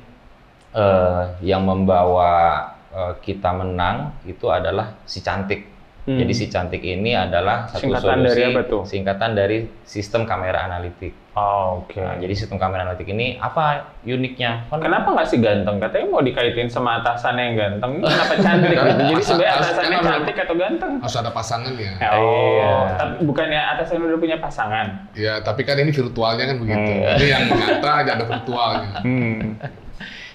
yang membawa kita menang itu adalah si Cantik. Jadi si Cantik ini adalah satu Singkatan solusi dari apa tuh? singkatan dari sistem kamera analitik. Oh, oke. Nah, jadi sistem kamera analitik ini apa uniknya? Kenapa nggak sih ganteng? Katanya mau dikaitin sama atasannya yang ganteng. Ini kenapa cantik gitu? Jadi sebenarnya atasannya cantik atau ganteng? Harus ada pasangannya. Oh, tapi bukannya atasannya udah punya pasangan? Ya, tapi kan ini virtualnya kan begitu. Ini yang nyata aja ada virtualnya.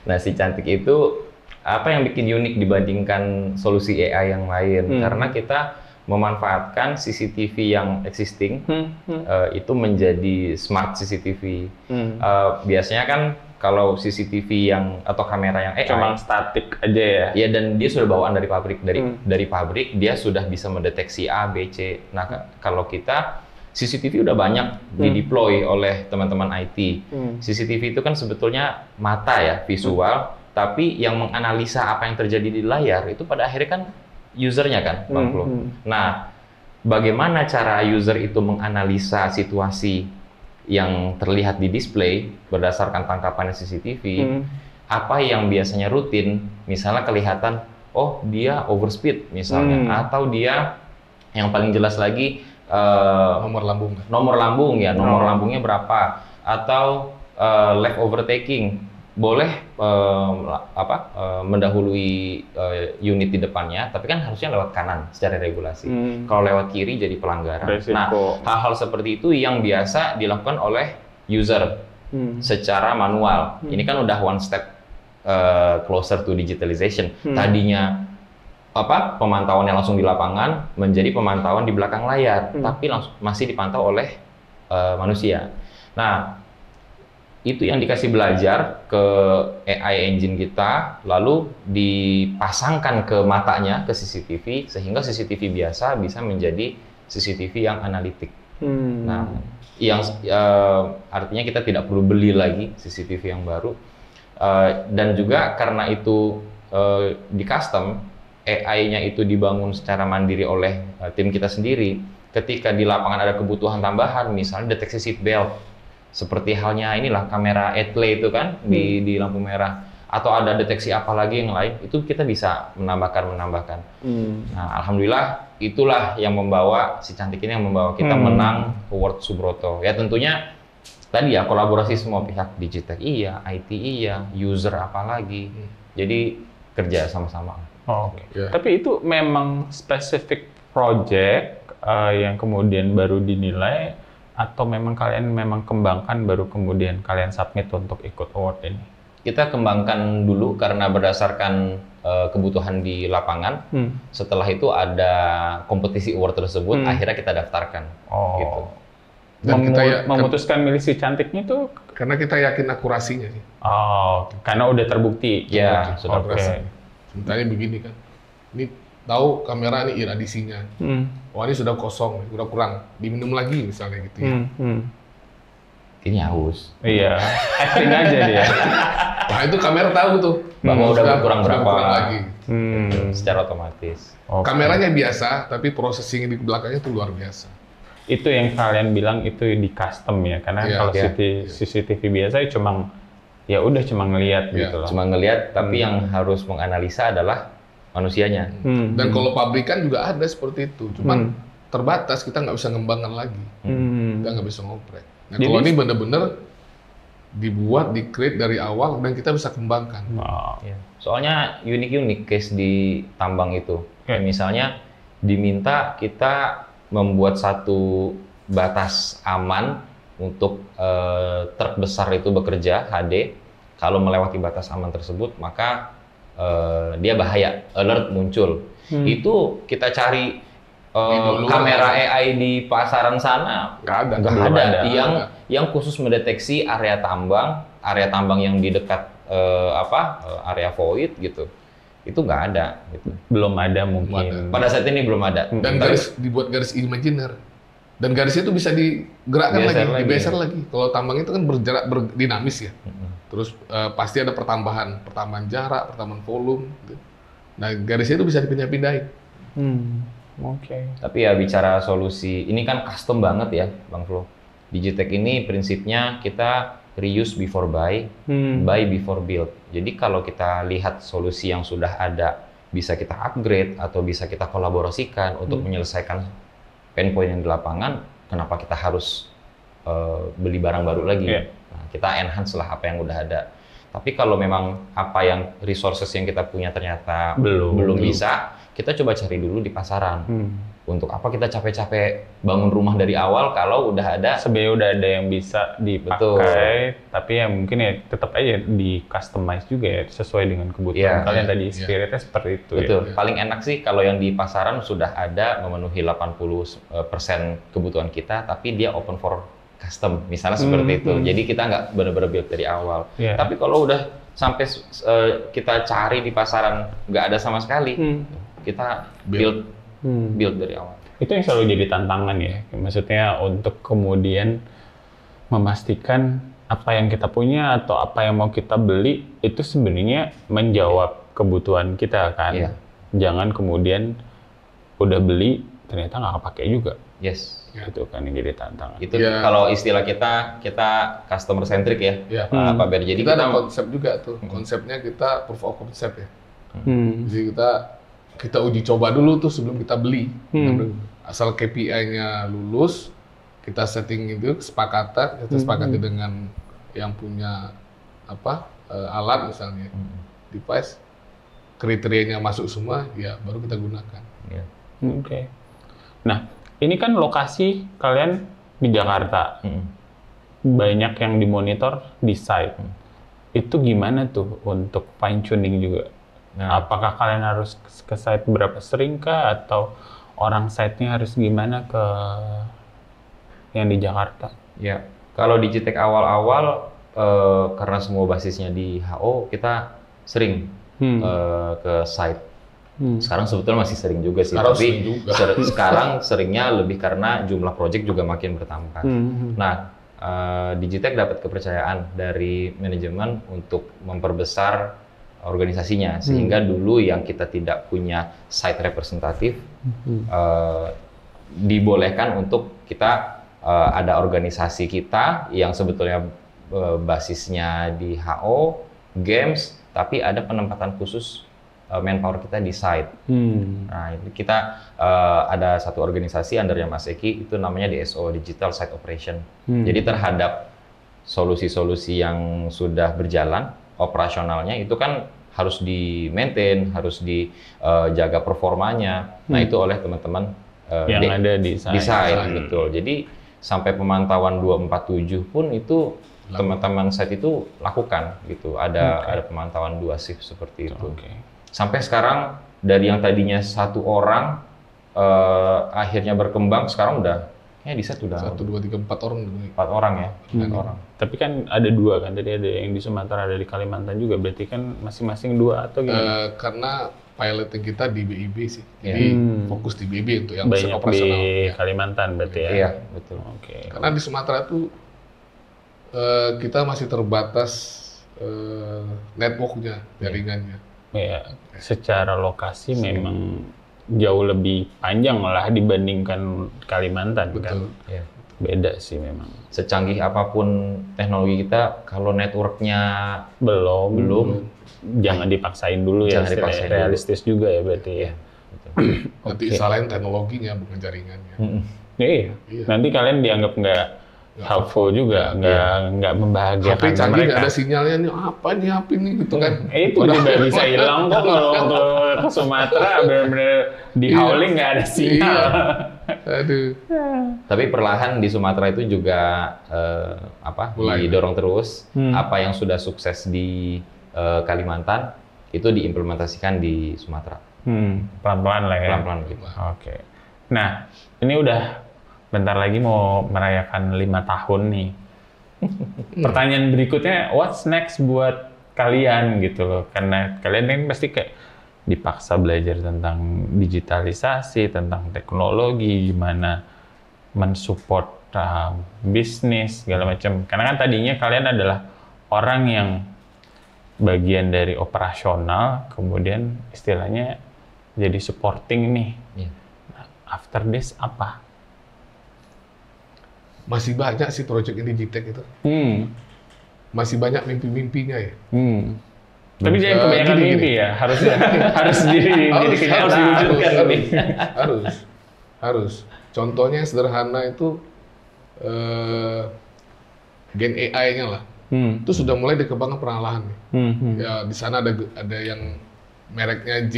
Nah, si Cantik itu apa yang bikin unik dibandingkan solusi AI yang lain? Karena kita memanfaatkan CCTV yang existing itu menjadi smart CCTV. Biasanya kan kalau CCTV yang atau kamera yang AI cuma statik aja ya? Ya, dan dia sudah bawaan dari pabrik. Dari pabrik dia sudah bisa mendeteksi A, B, C. Nah, kalau kita CCTV udah banyak dideploy oleh teman-teman IT. CCTV itu kan sebetulnya mata ya, visual, tapi yang menganalisa apa yang terjadi di layar itu pada akhirnya kan usernya kan, Bang Flo. Nah, bagaimana cara user itu menganalisa situasi yang terlihat di display berdasarkan tangkapan CCTV, apa yang biasanya rutin, misalnya kelihatan, oh dia overspeed misalnya, atau dia yang paling jelas lagi Nomor lambung. nomor lambung ya, nomor lambungnya berapa, atau left overtaking, boleh mendahului unit di depannya, tapi kan harusnya lewat kanan secara regulasi. Kalau lewat kiri jadi pelanggaran. Resiko. Nah, hal-hal seperti itu yang biasa dilakukan oleh user secara manual. Ini kan udah one step closer to digitalization. Tadinya pemantauannya langsung di lapangan menjadi pemantauan di belakang layar, tapi masih dipantau oleh manusia. Nah, itu yang dikasih belajar ke AI engine kita, lalu dipasangkan ke matanya, ke CCTV, sehingga CCTV biasa bisa menjadi CCTV yang analitik. Nah, yang artinya kita tidak perlu beli lagi CCTV yang baru, dan juga karena itu di custom, AI-nya itu dibangun secara mandiri oleh tim kita sendiri. Ketika di lapangan ada kebutuhan tambahan, misalnya deteksi seat belt, seperti halnya inilah kamera headlight itu kan di lampu merah, atau ada deteksi apa lagi yang lain, itu kita bisa menambahkan. Nah, alhamdulillah itulah yang membawa si Cantik ini, yang membawa kita menang award Subroto. Ya tentunya tadi ya kolaborasi semua pihak, Digitech iya, IT iya, user apalagi. Jadi kerja sama-sama. Oke. Tapi itu memang spesifik project yang kemudian baru dinilai, atau memang kalian kembangkan baru kemudian kalian submit untuk ikut award ini? Kita kembangkan dulu karena berdasarkan kebutuhan di lapangan. Setelah itu ada kompetisi award tersebut, akhirnya kita daftarkan. Gitu. Dan kita memutuskan milih si Cantiknya tuh karena kita yakin akurasinya sih. Oh, karena udah terbukti. Ya, sudah. Sebenarnya begini kan, ini tahu kamera ini iradisinya. Wah, ini sudah kosong, udah kurang, diminum lagi misalnya gitu ya. Ini haus. Iya, acting aja dia. Wah, itu kamera tahu tuh bahwa udah berkurang berapa lagi. Secara otomatis. Kameranya biasa, tapi processing di belakangnya itu luar biasa. Itu yang kalian bilang itu di custom ya, karena kalau CCTV biasa cuma cuma ngelihat gitu loh. Cuma ngelihat, tapi yang harus menganalisa adalah manusianya. Dan kalau pabrikan juga ada seperti itu, cuman terbatas, kita nggak bisa ngembangkan lagi, kita nggak bisa ngoprek. Nah, kalau ini benar-benar dibuat, di-create dari awal, dan kita bisa kembangkan. Soalnya unik-unik case di tambang itu. Misalnya diminta kita membuat satu batas aman untuk truk besar itu bekerja HD. Kalau melewati batas aman tersebut, maka dia bahaya, alert muncul. Itu kita cari kamera AI di pasaran sana, nggak ada. Yang khusus mendeteksi area tambang yang di dekat area void gitu. Itu nggak ada. Gitu. Belum ada mungkin. Pada saat ini belum ada. Dan dibuat garis imajiner. Dan garisnya itu bisa digerakkan digeser lagi. Kalau tambang itu kan berdinamis ya. Terus pasti ada pertambahan jarak, pertambahan volume. Gitu. Nah, garisnya itu bisa dipindah-pindahin. Tapi ya bicara solusi, ini kan custom banget ya, Bang Flo. Digitech ini prinsipnya kita reuse before buy, buy before build. Jadi kalau kita lihat solusi yang sudah ada bisa kita upgrade atau bisa kita kolaborasikan untuk menyelesaikan pain point yang di lapangan, kenapa kita harus beli barang baru lagi? Nah, kita enhance lah apa yang udah ada. Tapi kalau memang apa yang resources yang kita punya ternyata belum bisa, kita coba cari dulu di pasaran. Untuk apa kita capek-capek bangun rumah dari awal kalau udah ada? Sebenarnya udah ada yang bisa dipakai, tapi ya mungkin ya tetap aja di customize juga ya sesuai dengan kebutuhan kalian tadi, spiritnya seperti itu. Betul. Paling enak sih kalau yang di pasaran sudah ada memenuhi 80% kebutuhan kita, tapi dia open for custom, misalnya seperti itu. Jadi kita nggak benar-benar build dari awal. Tapi kalau udah sampai kita cari di pasaran nggak ada sama sekali, kita build dari awal. Itu yang selalu jadi tantangan ya, maksudnya untuk kemudian memastikan apa yang kita punya atau apa yang mau kita beli itu sebenarnya menjawab kebutuhan kita kan. Jangan kemudian udah beli ternyata nggak kepake juga. Itu kan yang jadi tantangan. Itu kalau istilah kita customer centric ya, Pak Ber. Jadi kita ada konsep juga tuh. Konsepnya kita proof of concept ya. Jadi kita uji coba dulu tuh sebelum kita beli. Asal KPI-nya lulus, kita setting itu kesepakatan, kita sepakati dengan yang punya alat misalnya, device, kriterianya masuk semua, ya baru kita gunakan. Oke. Nah, ini kan lokasi kalian di Jakarta, banyak yang dimonitor di site. Itu gimana tuh untuk fine tuning juga? Apakah kalian harus ke site berapa sering kah, atau orang site-nya harus gimana ke yang di Jakarta? Ya, kalau di Gitech awal-awal karena semua basisnya di HO, kita sering ke site. Sekarang sebetulnya masih sering juga sih, tapi sekarang seringnya lebih karena jumlah project juga makin bertambah. Nah, Digitech dapat kepercayaan dari manajemen untuk memperbesar organisasinya, sehingga dulu yang kita tidak punya site representatif dibolehkan untuk kita ada organisasi kita yang sebetulnya basisnya di HO, games, tapi ada penempatan khusus manpower kita di site. Nah, kita ada satu organisasi undernya Mas Eki, itu namanya DSO, Digital Site Operation. Jadi terhadap solusi-solusi yang sudah berjalan, operasionalnya itu kan harus di-maintain, harus dijaga performanya. Nah, itu oleh teman-teman yang ada di site. Betul. Jadi sampai pemantauan 247 pun itu teman-teman site itu lakukan gitu. Ada pemantauan 2 shift seperti itu. Sampai sekarang dari yang tadinya 1 orang akhirnya berkembang, sekarang udah di site udah 1, 2, 3, 4 orang. 4 orang ya. 4 orang. Tapi kan ada 2 kan, tadi ada yang di Sumatera, ada di Kalimantan juga, berarti kan masing-masing 2 atau gimana? Karena piloting kita di BIB sih, jadi fokus di BIB untuk yang banyak operasional. Di Kalimantan berarti ya? Iya, betul. Karena di Sumatera tuh kita masih terbatas networknya, jaringannya. Ya, secara lokasi memang jauh lebih panjang lah dibandingkan Kalimantan. Betul. Kan? Ya. Beda sih memang. Secanggih apapun teknologi kita, kalau networknya belum, jangan dipaksain dulu ya. Dipaksain realistis dulu juga ya berarti ya. Nanti salahin teknologinya bukan jaringannya. Iya. Nanti kalian dianggap nggak helpful juga, nggak membahagiakan HP canggih mereka. Nggak ada sinyalnya nih, apa nih gitu kan. Itu juga bisa hilang kok kalau ke Sumatera benar-benar di howling nggak ada sinyal. Aduh. Tapi perlahan di Sumatera itu juga didorong terus. Apa yang sudah sukses di Kalimantan itu diimplementasikan di Sumatera. Pelan-pelan lah ya. Pelan-pelan gitu. Oke. Nah, ini udah bentar lagi mau merayakan 5 tahun nih. Pertanyaan berikutnya, what's next buat kalian gitu loh? Karena kalian kan pasti kayak dipaksa belajar tentang digitalisasi, tentang teknologi, gimana mensupport bisnis, segala macam. Karena kan tadinya kalian adalah orang yang bagian dari operasional, kemudian istilahnya jadi supporting nih. Nah, after this apa? Masih banyak sih project ini Gitech itu. Masih banyak mimpi-mimpinya ya. Tapi jangan kebanyakan mimpi ya, harus diwujudkan. Harus. Contohnya yang sederhana itu Gen AI-nya lah. Itu sudah mulai dikembangkan perlahan. Ya di sana ada yang mereknya J,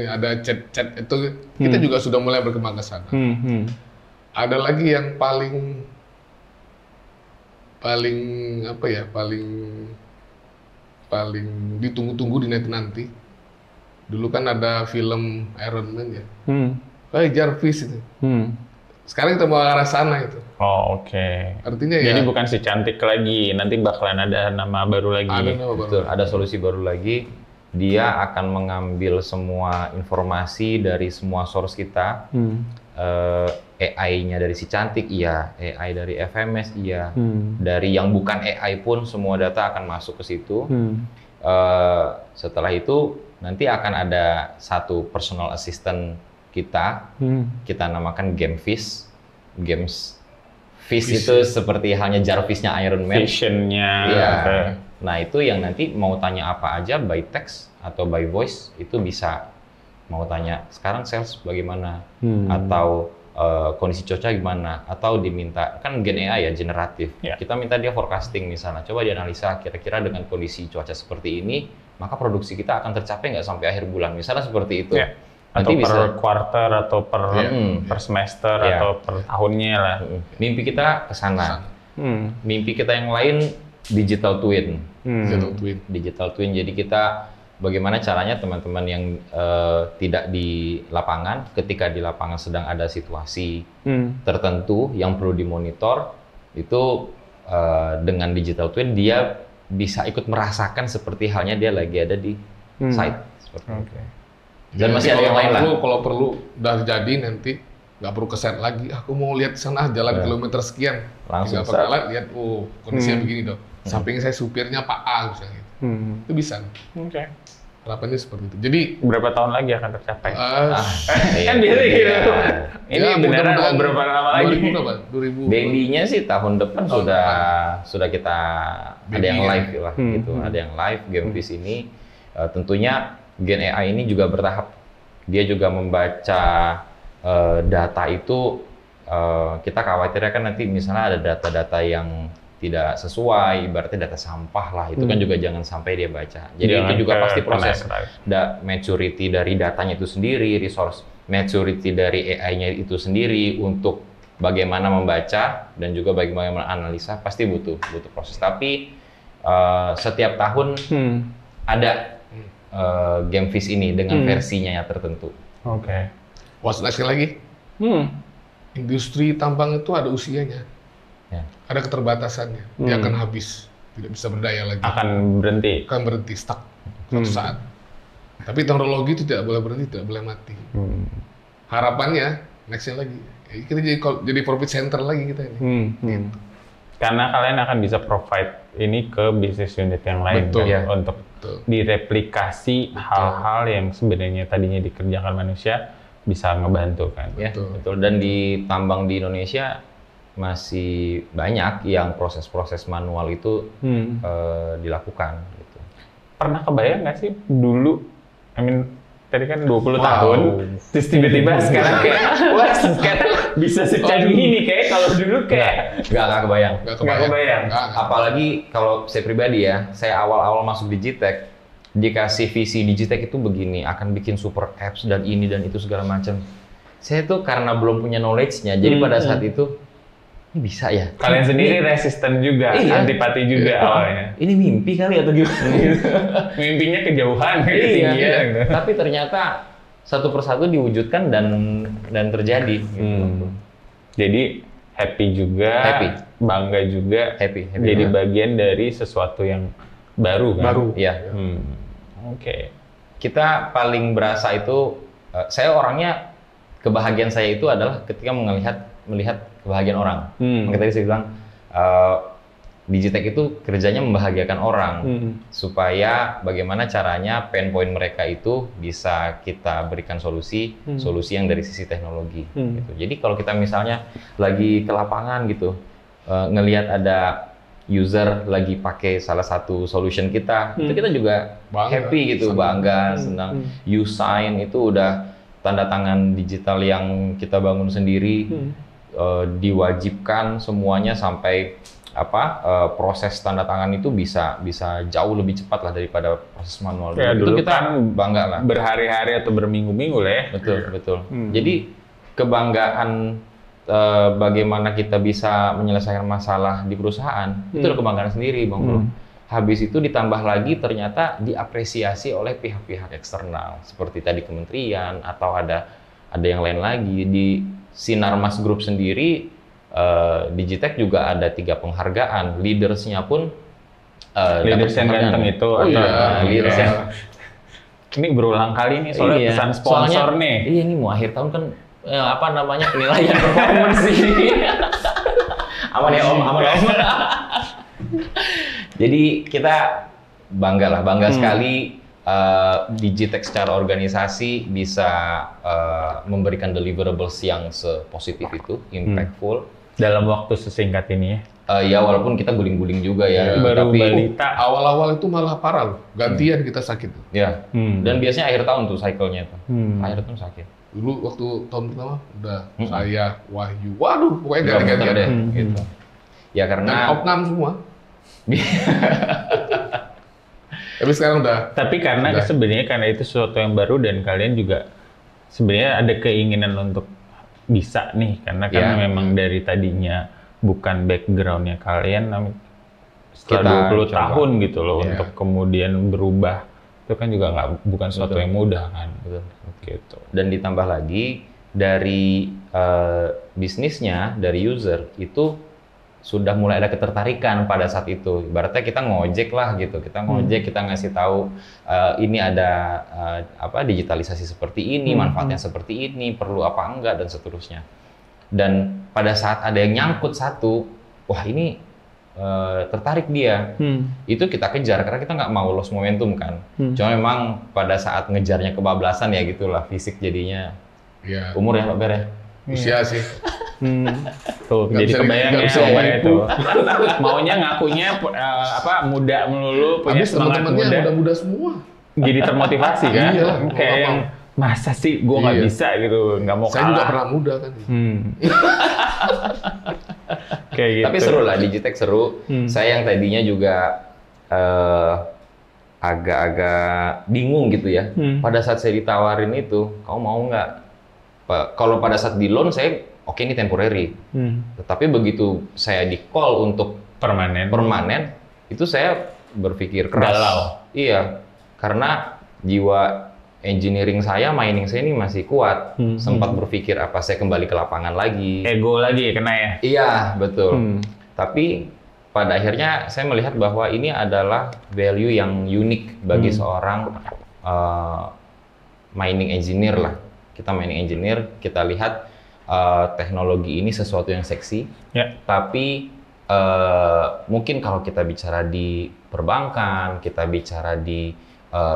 ada chat itu kita juga sudah mulai berkembang ke sana. Ada lagi yang paling ditunggu-tunggu di nanti. Dulu kan ada film Iron Man ya. Jarvis itu. Sekarang kita mau ke arah sana itu. Oh, oke. Artinya jadi ya. Bukan si cantik lagi, nanti bakalan ada nama baru lagi. Ada solusi baru lagi. Dia akan mengambil semua informasi dari semua source kita. AI-nya dari si cantik, iya. AI dari FMS, iya. Dari yang bukan AI pun semua data akan masuk ke situ. Setelah itu nanti akan ada satu personal assistant kita namakan Gamefish. Fish itu seperti halnya Jarvisnya Iron Man. Visionnya. Iya. Nah itu yang nanti mau tanya apa aja by text atau by voice itu bisa. Mau tanya sekarang sales bagaimana atau kondisi cuaca gimana, atau diminta kan Gen AI ya generatif. Kita minta dia forecasting misalnya, coba dianalisa kira-kira dengan kondisi cuaca seperti ini maka produksi kita akan tercapai nggak sampai akhir bulan misalnya seperti itu. Atau Nanti per quarter atau per semester atau per tahunnya lah. Mimpi kita ke sana. Mimpi kita yang lain digital twin. Digital twin. Jadi kita bagaimana caranya teman-teman yang tidak di lapangan, ketika di lapangan sedang ada situasi tertentu yang perlu dimonitor, itu dengan digital twin dia bisa ikut merasakan seperti halnya dia lagi ada di site. Dan masih ada yang lain lah. Kalau perlu udah jadi nanti nggak perlu ke set lagi. Aku mau lihat sana jalan kilometer sekian. Langsung lihat, kondisinya begini dong. Samping saya supirnya Pak A misalnya. Itu bisa. Harapannya seperti itu. Jadi berapa tahun lagi akan tercapai? Kan biasa gitu. Ini beneran mau berapa lama lagi? 2000. Baby-nya sih tahun depan sudah kita ada yang live lah gitu. Ada yang live Gamefish ini. Tentunya Gen AI ini juga bertahap. Dia juga membaca data itu. Kita khawatirnya kan nanti misalnya ada data-data yang tidak sesuai, ibaratnya data sampah lah, itu kan juga jangan sampai dia baca. Jadi itu juga pasti proses maturity dari datanya itu sendiri, resource maturity dari AI-nya itu sendiri untuk bagaimana membaca dan juga bagaimana analisa pasti butuh proses. Tapi setiap tahun ada Gamefish ini dengan versinya yang tertentu. What's next lagi? Industri tambang itu ada usianya. Ada keterbatasannya, dia akan habis, tidak bisa berdaya lagi. Akan berhenti, stuck suatu saat. Tapi teknologi itu tidak boleh berhenti, tidak boleh mati. Harapannya nextnya lagi, kita jadi profit center lagi kita ini. Gitu. Karena kalian akan bisa provide ini ke bisnis unit yang lain untuk direplikasi hal-hal yang sebenarnya tadinya dikerjakan manusia bisa ngebantu kan. Betul. Dan di tambang di Indonesia masih banyak yang proses-proses manual itu dilakukan. Gitu. Pernah kebayang nggak sih dulu, tadi kan 20 tahun, terus tiba-tiba sekarang kayak, wah sekarang bisa secanggih ini, kayak kalau dulu kayak nggak kebayang. Nggak kebayang. Apalagi kalau saya pribadi ya, saya awal-awal masuk Digitech, dikasih visi Digitech itu begini, akan bikin super apps dan ini dan itu segala macam. Saya tuh karena belum punya knowledge-nya, jadi pada saat itu ini bisa ya. Kalian sendiri resisten juga, antipati juga awalnya. Ini mimpi kali atau gimana? Mimpinya kejauhan, ketinggian. Tapi ternyata satu persatu diwujudkan dan terjadi. Gitu. Jadi happy juga, bangga juga, happy jadi bagian dari sesuatu yang baru kan? Iya. Kita paling berasa itu, saya orangnya kebahagiaan saya itu adalah ketika melihat kebahagiaan orang. Makanya tadi saya bilang Digitech itu kerjanya membahagiakan orang supaya bagaimana caranya pain point mereka itu bisa kita berikan solusi yang dari sisi teknologi. Gitu. Jadi kalau kita misalnya lagi ke lapangan gitu, ngelihat ada user lagi pakai salah satu solution kita, itu kita juga happy gitu, bangga, senang. U-Sign itu udah tanda tangan digital yang kita bangun sendiri, diwajibkan semuanya sampai proses tanda tangan itu bisa jauh lebih cepat lah daripada proses manual. Ya, itu dulu kita kan bangga lah. Berhari-hari atau berminggu-minggu lah ya. Betul. Jadi kebanggaan bagaimana kita bisa menyelesaikan masalah di perusahaan, itu adalah kebanggaan sendiri, Bang Bro. Habis itu ditambah lagi ternyata diapresiasi oleh pihak-pihak eksternal, seperti tadi kementerian atau ada yang lain lagi. Di Sinarmas Group sendiri, Digitech juga ada 3 penghargaan. Leaders-nya pun leaders yang ganteng itu. Leaders yang ini berulang kali nih soalnya pesan sponsor soalnya, nih. Iya, ini mau akhir tahun kan penilaian performance ini. Aman ya Om, aman. Jadi kita bangga sekali Digitech secara organisasi bisa memberikan deliverables yang sepositif itu, impactful. Dalam waktu sesingkat ini ya. Ya walaupun kita guling-guling juga ya. Baru tapi balita. Awal-awal itu malah parah loh, gantian kita sakit. Ya. Dan biasanya akhir tahun tuh cycle-nya tuh. Akhir tahun sakit. Dulu waktu tahun pertama udah saya, Wahyu, waduh pokoknya ganti-gantian deh. Gitu. Ya karena opnam semua. Tapi sekarang udah. Tapi karena sebenarnya karena itu sesuatu yang baru dan kalian juga sebenarnya ada keinginan untuk bisa nih, karena kan memang dari tadinya bukan backgroundnya kalian, setelah 20 tahun gitu loh untuk kemudian berubah, itu kan juga bukan sesuatu yang mudah kan. Gitu. Dan ditambah lagi dari bisnisnya, dari user itu sudah mulai ada ketertarikan pada saat itu. Ibaratnya kita ngojek lah gitu, kita ngasih tahu ini ada digitalisasi seperti ini, manfaatnya seperti ini, perlu apa enggak dan seterusnya. Dan pada saat ada yang nyangkut satu, wah ini tertarik dia, itu kita kejar karena kita nggak mau lost momentum kan. Cuma memang pada saat ngejarnya kebablasan ya gitulah, fisik jadinya. Umur ya Pak Ber ya? Usia sih. Tuh, jadi kebayang ya itu. Maunya ngakunya muda melulu, punya semangat muda. Muda semua. Jadi termotivasi kan? Iya, kayak yang masa sih gue nggak bisa gitu, nggak mau kalah. Saya juga pernah muda kan. Kayak gitu. Tapi seru lah, Digitech seru. Saya yang tadinya juga agak-agak bingung gitu ya. Pada saat saya ditawarin itu, kamu mau nggak? Kalau pada saat di loan saya oke ini temporary. Tetapi begitu saya di call untuk permanen, itu saya berpikir keras. Galau. Iya, karena jiwa engineering saya, mining saya ini masih kuat. Sempat berpikir apa saya kembali ke lapangan lagi. Ego lagi kena ya? Iya, betul. Tapi pada akhirnya saya melihat bahwa ini adalah value yang unik bagi seorang mining engineer lah. Kita mining engineer, kita lihat teknologi ini sesuatu yang seksi. Tapi mungkin kalau kita bicara di perbankan, kita bicara di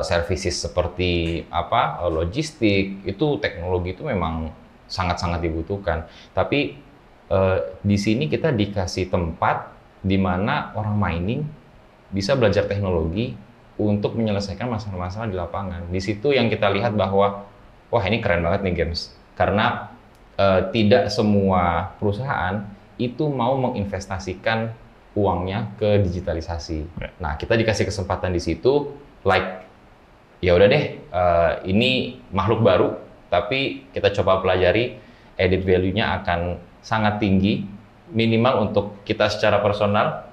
services seperti logistik, itu teknologi itu memang sangat-sangat dibutuhkan. Tapi di sini kita dikasih tempat di mana orang mining bisa belajar teknologi untuk menyelesaikan masalah-masalah di lapangan. Di situ yang kita lihat bahwa wah ini keren banget nih Games, karena tidak semua perusahaan itu mau menginvestasikan uangnya ke digitalisasi. Nah kita dikasih kesempatan di situ, ya udah deh, ini makhluk baru, tapi kita coba pelajari, added value-nya akan sangat tinggi, minimal untuk kita secara personal,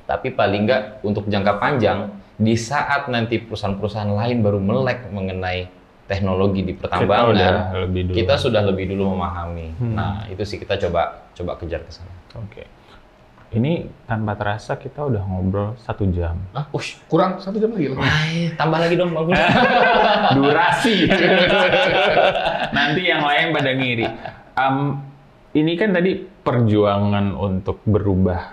tapi paling nggak untuk jangka panjang, di saat nanti perusahaan-perusahaan lain baru melek mengenai teknologi di pertambangan, kita sudah lebih dulu memahami. Nah itu sih kita coba kejar ke sana. Oke. Ini tanpa terasa kita udah ngobrol 1 jam. Kurang 1 jam lagi. Tambah lagi dong, bagus. Durasi. Nanti yang lain pada ngiri. Ini kan tadi perjuangan untuk berubah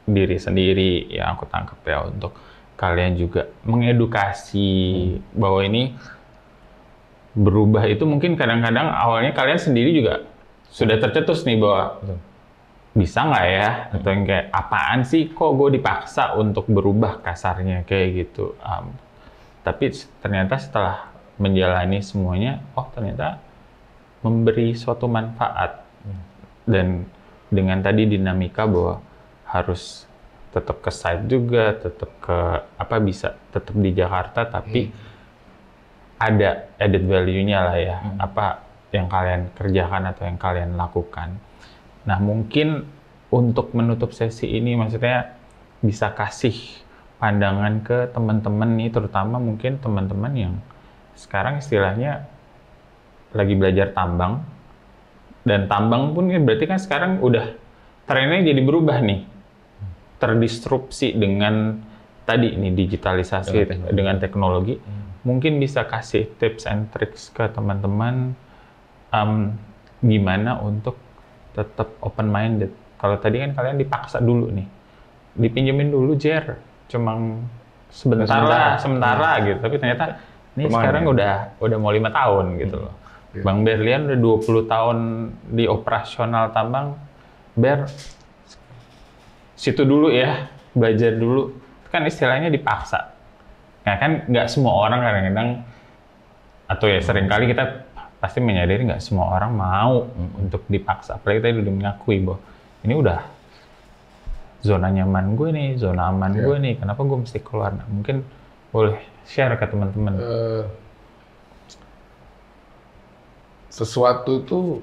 diri sendiri, yang aku tangkap ya, untuk kalian juga mengedukasi bahwa ini berubah itu mungkin kadang-kadang awalnya kalian sendiri juga sudah tercetus nih bahwa bisa nggak ya? Atau yang kayak apaan sih kok gue dipaksa untuk berubah kasarnya kayak gitu. Tapi ternyata setelah menjalani semuanya, oh ternyata memberi suatu manfaat. Dan dengan tadi dinamika bahwa harus tetap ke site juga, tetap ke bisa tetap di Jakarta, tapi ada added value-nya lah ya, apa yang kalian kerjakan atau yang kalian lakukan. Nah mungkin untuk menutup sesi ini, maksudnya bisa kasih pandangan ke teman-teman nih, terutama mungkin teman-teman yang sekarang istilahnya lagi belajar tambang, dan tambang pun berarti kan sekarang udah trennya jadi berubah nih, terdisrupsi dengan tadi nih digitalisasi dengan teknologi. Mungkin bisa kasih tips and tricks ke teman-teman gimana untuk tetap open minded. Kalau tadi kan kalian dipaksa dulu nih, dipinjemin dulu Jer, cuma sementara gitu. Tapi ternyata ini sekarang udah mau 5 tahun gitu loh. Bang Berlian udah 20 tahun di operasional tambang. Ber, situ dulu ya, belajar dulu. Kan istilahnya dipaksa. Nah kan nggak semua orang kadang-kadang, atau ya seringkali kita pasti menyadari nggak semua orang mau untuk dipaksa. Apalagi tadi udah mengakui bahwa ini udah zona nyaman gue nih, zona aman gue nih, kenapa gue mesti keluar? Nah, mungkin boleh share ke teman-teman. Sesuatu itu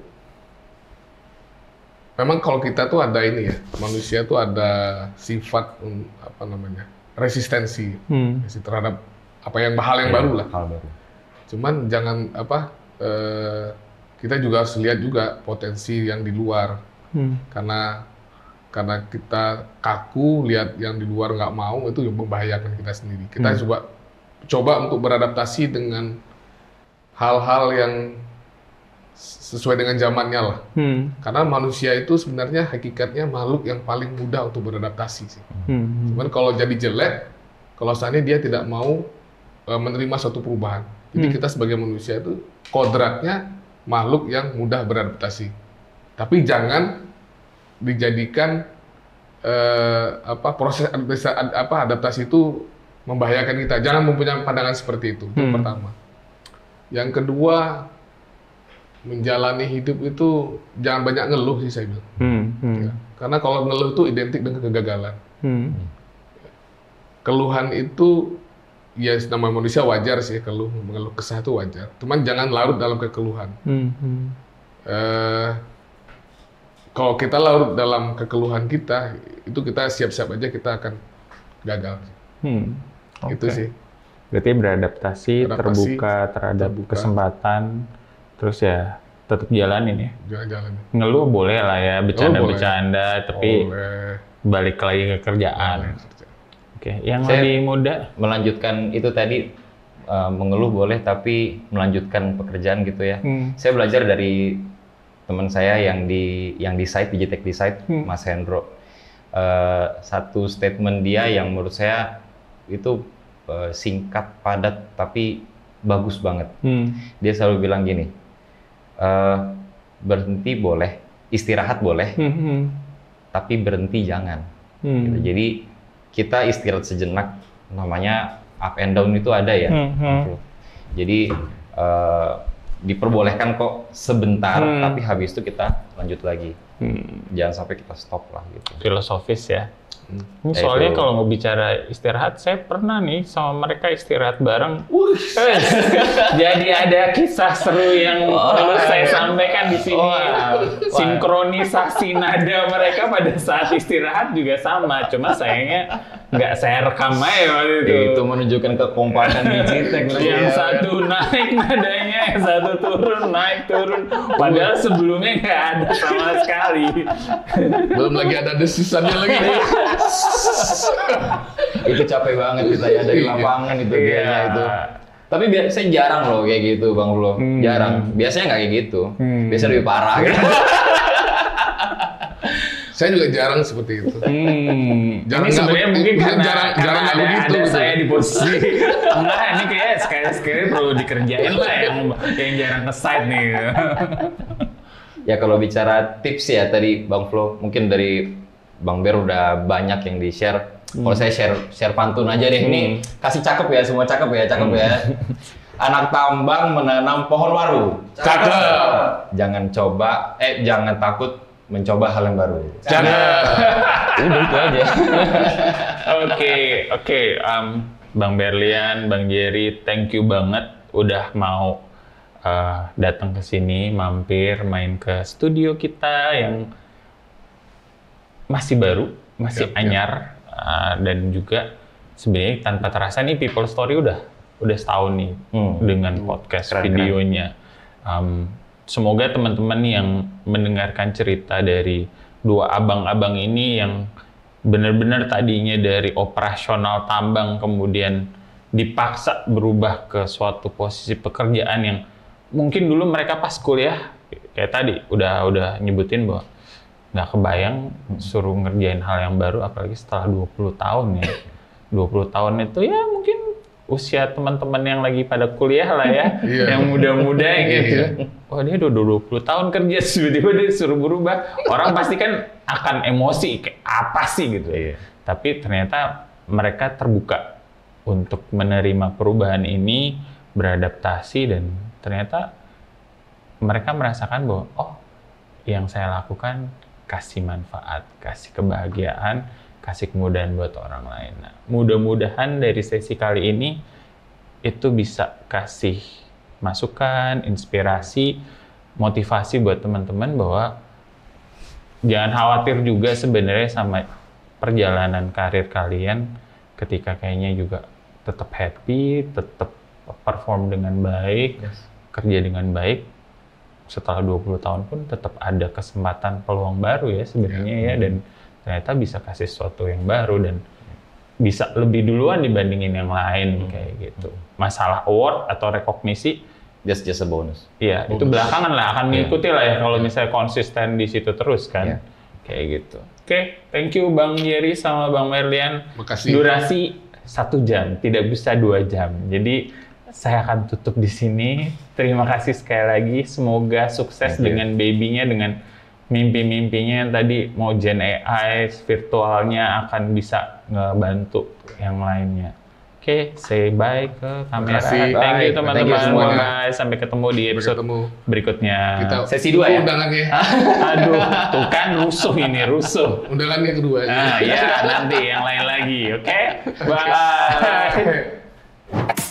memang kalau kita tuh ada ini ya, manusia tuh ada sifat resistensi terhadap hal yang baru lah. Hal baru. Cuman jangan kita juga harus lihat juga potensi yang di luar. Karena kita kaku lihat yang di luar nggak mau, itu membahayakan kita sendiri. Kita coba untuk beradaptasi dengan hal-hal yang sesuai dengan zamannya lah. Karena manusia itu sebenarnya hakikatnya makhluk yang paling mudah untuk beradaptasi sih. Cuman kalau jadi jelek, kalau seandainya dia tidak mau menerima suatu perubahan. Jadi kita sebagai manusia itu kodratnya makhluk yang mudah beradaptasi. Tapi jangan dijadikan proses adaptasi itu membahayakan kita. Jangan mempunyai pandangan seperti itu. Itu yang pertama. Yang kedua, menjalani hidup itu jangan banyak ngeluh sih saya bilang. Ya. Karena kalau ngeluh itu identik dengan kegagalan. Keluhan itu ya namanya manusia wajar sih, mengeluh kesah itu wajar. Cuman jangan larut dalam kekeluhan. Kalau kita larut dalam kekeluhan kita, itu kita siap-siap aja kita akan gagal. Itu sih. Berarti beradaptasi, terbuka terhadap kesempatan, terus ya tetap jalanin ya. Jalan-jalan. Ngeluh boleh lah ya, bercanda-bercanda, tapi balik lagi ke kerjaan. Oke, yang saya lebih muda melanjutkan itu tadi, mengeluh boleh tapi melanjutkan pekerjaan gitu ya. Saya belajar dari teman saya yang di site, Digitech di site, Mas Hendro. Satu statement dia yang menurut saya itu singkat, padat, tapi bagus banget. Dia selalu bilang gini, berhenti boleh, istirahat boleh, tapi berhenti jangan. Gitu. Jadi kita istirahat sejenak, namanya up and down itu ada ya. Jadi diperbolehkan kok sebentar, tapi habis itu kita lanjut lagi. Jangan sampai kita stop lah gitu. Filosofis ya. Ini soalnya kalau mau bicara istirahat, saya pernah nih sama mereka istirahat bareng. Jadi ada kisah seru yang perlu saya sampaikan di sini. Sinkronisasi nada mereka pada saat istirahat juga sama, cuma sayangnya nggak saya rekam aja waktu itu. Itu menunjukkan kekompakan Digitech. Yang satu naik nadanya, yang satu turun, naik turun. Padahal sebelumnya nggak ada sama sekali. Belum lagi ada desisannya lagi. Itu capek banget kita ya dari lapangan itu kayaknya itu. Tapi saya jarang loh kayak gitu Bang Ulo. Jarang. Biasanya nggak kayak gitu. Biasanya lebih parah gitu. Saya juga jarang seperti itu. Jarang ini sebenarnya mungkin karena ada begitu, saya di posisi enggak, ini kayak sekali-sekali perlu dikerjain lah yang jarang ke site nih. Ya kalau bicara tips ya tadi Bang Flo, mungkin dari Bang Ber udah banyak yang di-share. Kalau saya share pantun aja deh. Ini kasih cakep ya, semua cakep ya. Anak tambang menanam pohon waru. Cakep. Jangan takut mencoba hal yang baru. Cakep. Udah itu aja. Oke. Bang Berlian, Bang Jerry, thank you banget udah mau datang ke sini, mampir, main ke studio kita yang masih baru, masih anyar, dan juga sebenarnya tanpa terasa nih People Story udah setahun nih dengan podcast videonya. Semoga teman-teman yang mendengarkan cerita dari dua abang-abang ini yang benar-benar tadinya dari operasional tambang kemudian dipaksa berubah ke suatu posisi pekerjaan yang mungkin dulu mereka pas kuliah kayak tadi udah nyebutin bahwa nggak kebayang suruh ngerjain hal yang baru apalagi setelah 20 tahun ya. 20 tahun itu ya mungkin usia teman-teman yang lagi pada kuliah lah ya, yang muda-muda gitu. Wah dia udah 20 tahun kerja, tiba-tiba dia suruh berubah. Orang pasti kan akan emosi, kayak apa sih gitu. Tapi ternyata mereka terbuka untuk menerima perubahan ini, beradaptasi, dan ternyata mereka merasakan bahwa, oh yang saya lakukan kasih manfaat, kasih kebahagiaan, kasih kemudahan buat orang lain. Nah, mudah-mudahan dari sesi kali ini itu bisa kasih masukan, inspirasi, motivasi buat teman-teman bahwa jangan khawatir juga sebenarnya sama perjalanan karir kalian ketika kayaknya juga tetap happy, tetap perform dengan baik, kerja dengan baik. Setelah 20 tahun pun tetap ada kesempatan peluang baru ya sebenarnya ya, dan ternyata bisa kasih sesuatu yang baru dan bisa lebih duluan dibandingin yang lain kayak gitu. Masalah award atau rekognisi just a bonus. Iya, itu belakangan lah akan mengikuti lah ya kalau misalnya konsisten di situ terus kan. Kayak gitu. Oke, thank you Bang Jerry sama Bang Berlian. Makasih. Durasi 1 jam, tidak bisa 2 jam. Jadi saya akan tutup di sini. Terima kasih sekali lagi. Semoga sukses dengan baby-nya, dengan mimpi-mimpinya yang tadi mau Gen AI, virtualnya akan bisa ngebantu yang lainnya. Oke, say bye ke kamera. Thank you teman-teman. Bye. Sampai ketemu di episode berikutnya. Sesi 2 ya? Undangannya. Aduh, tuh kan rusuh ini, rusuh. Undangannya kedua. Nah, ya nanti yang lain lagi. Oke? Bye.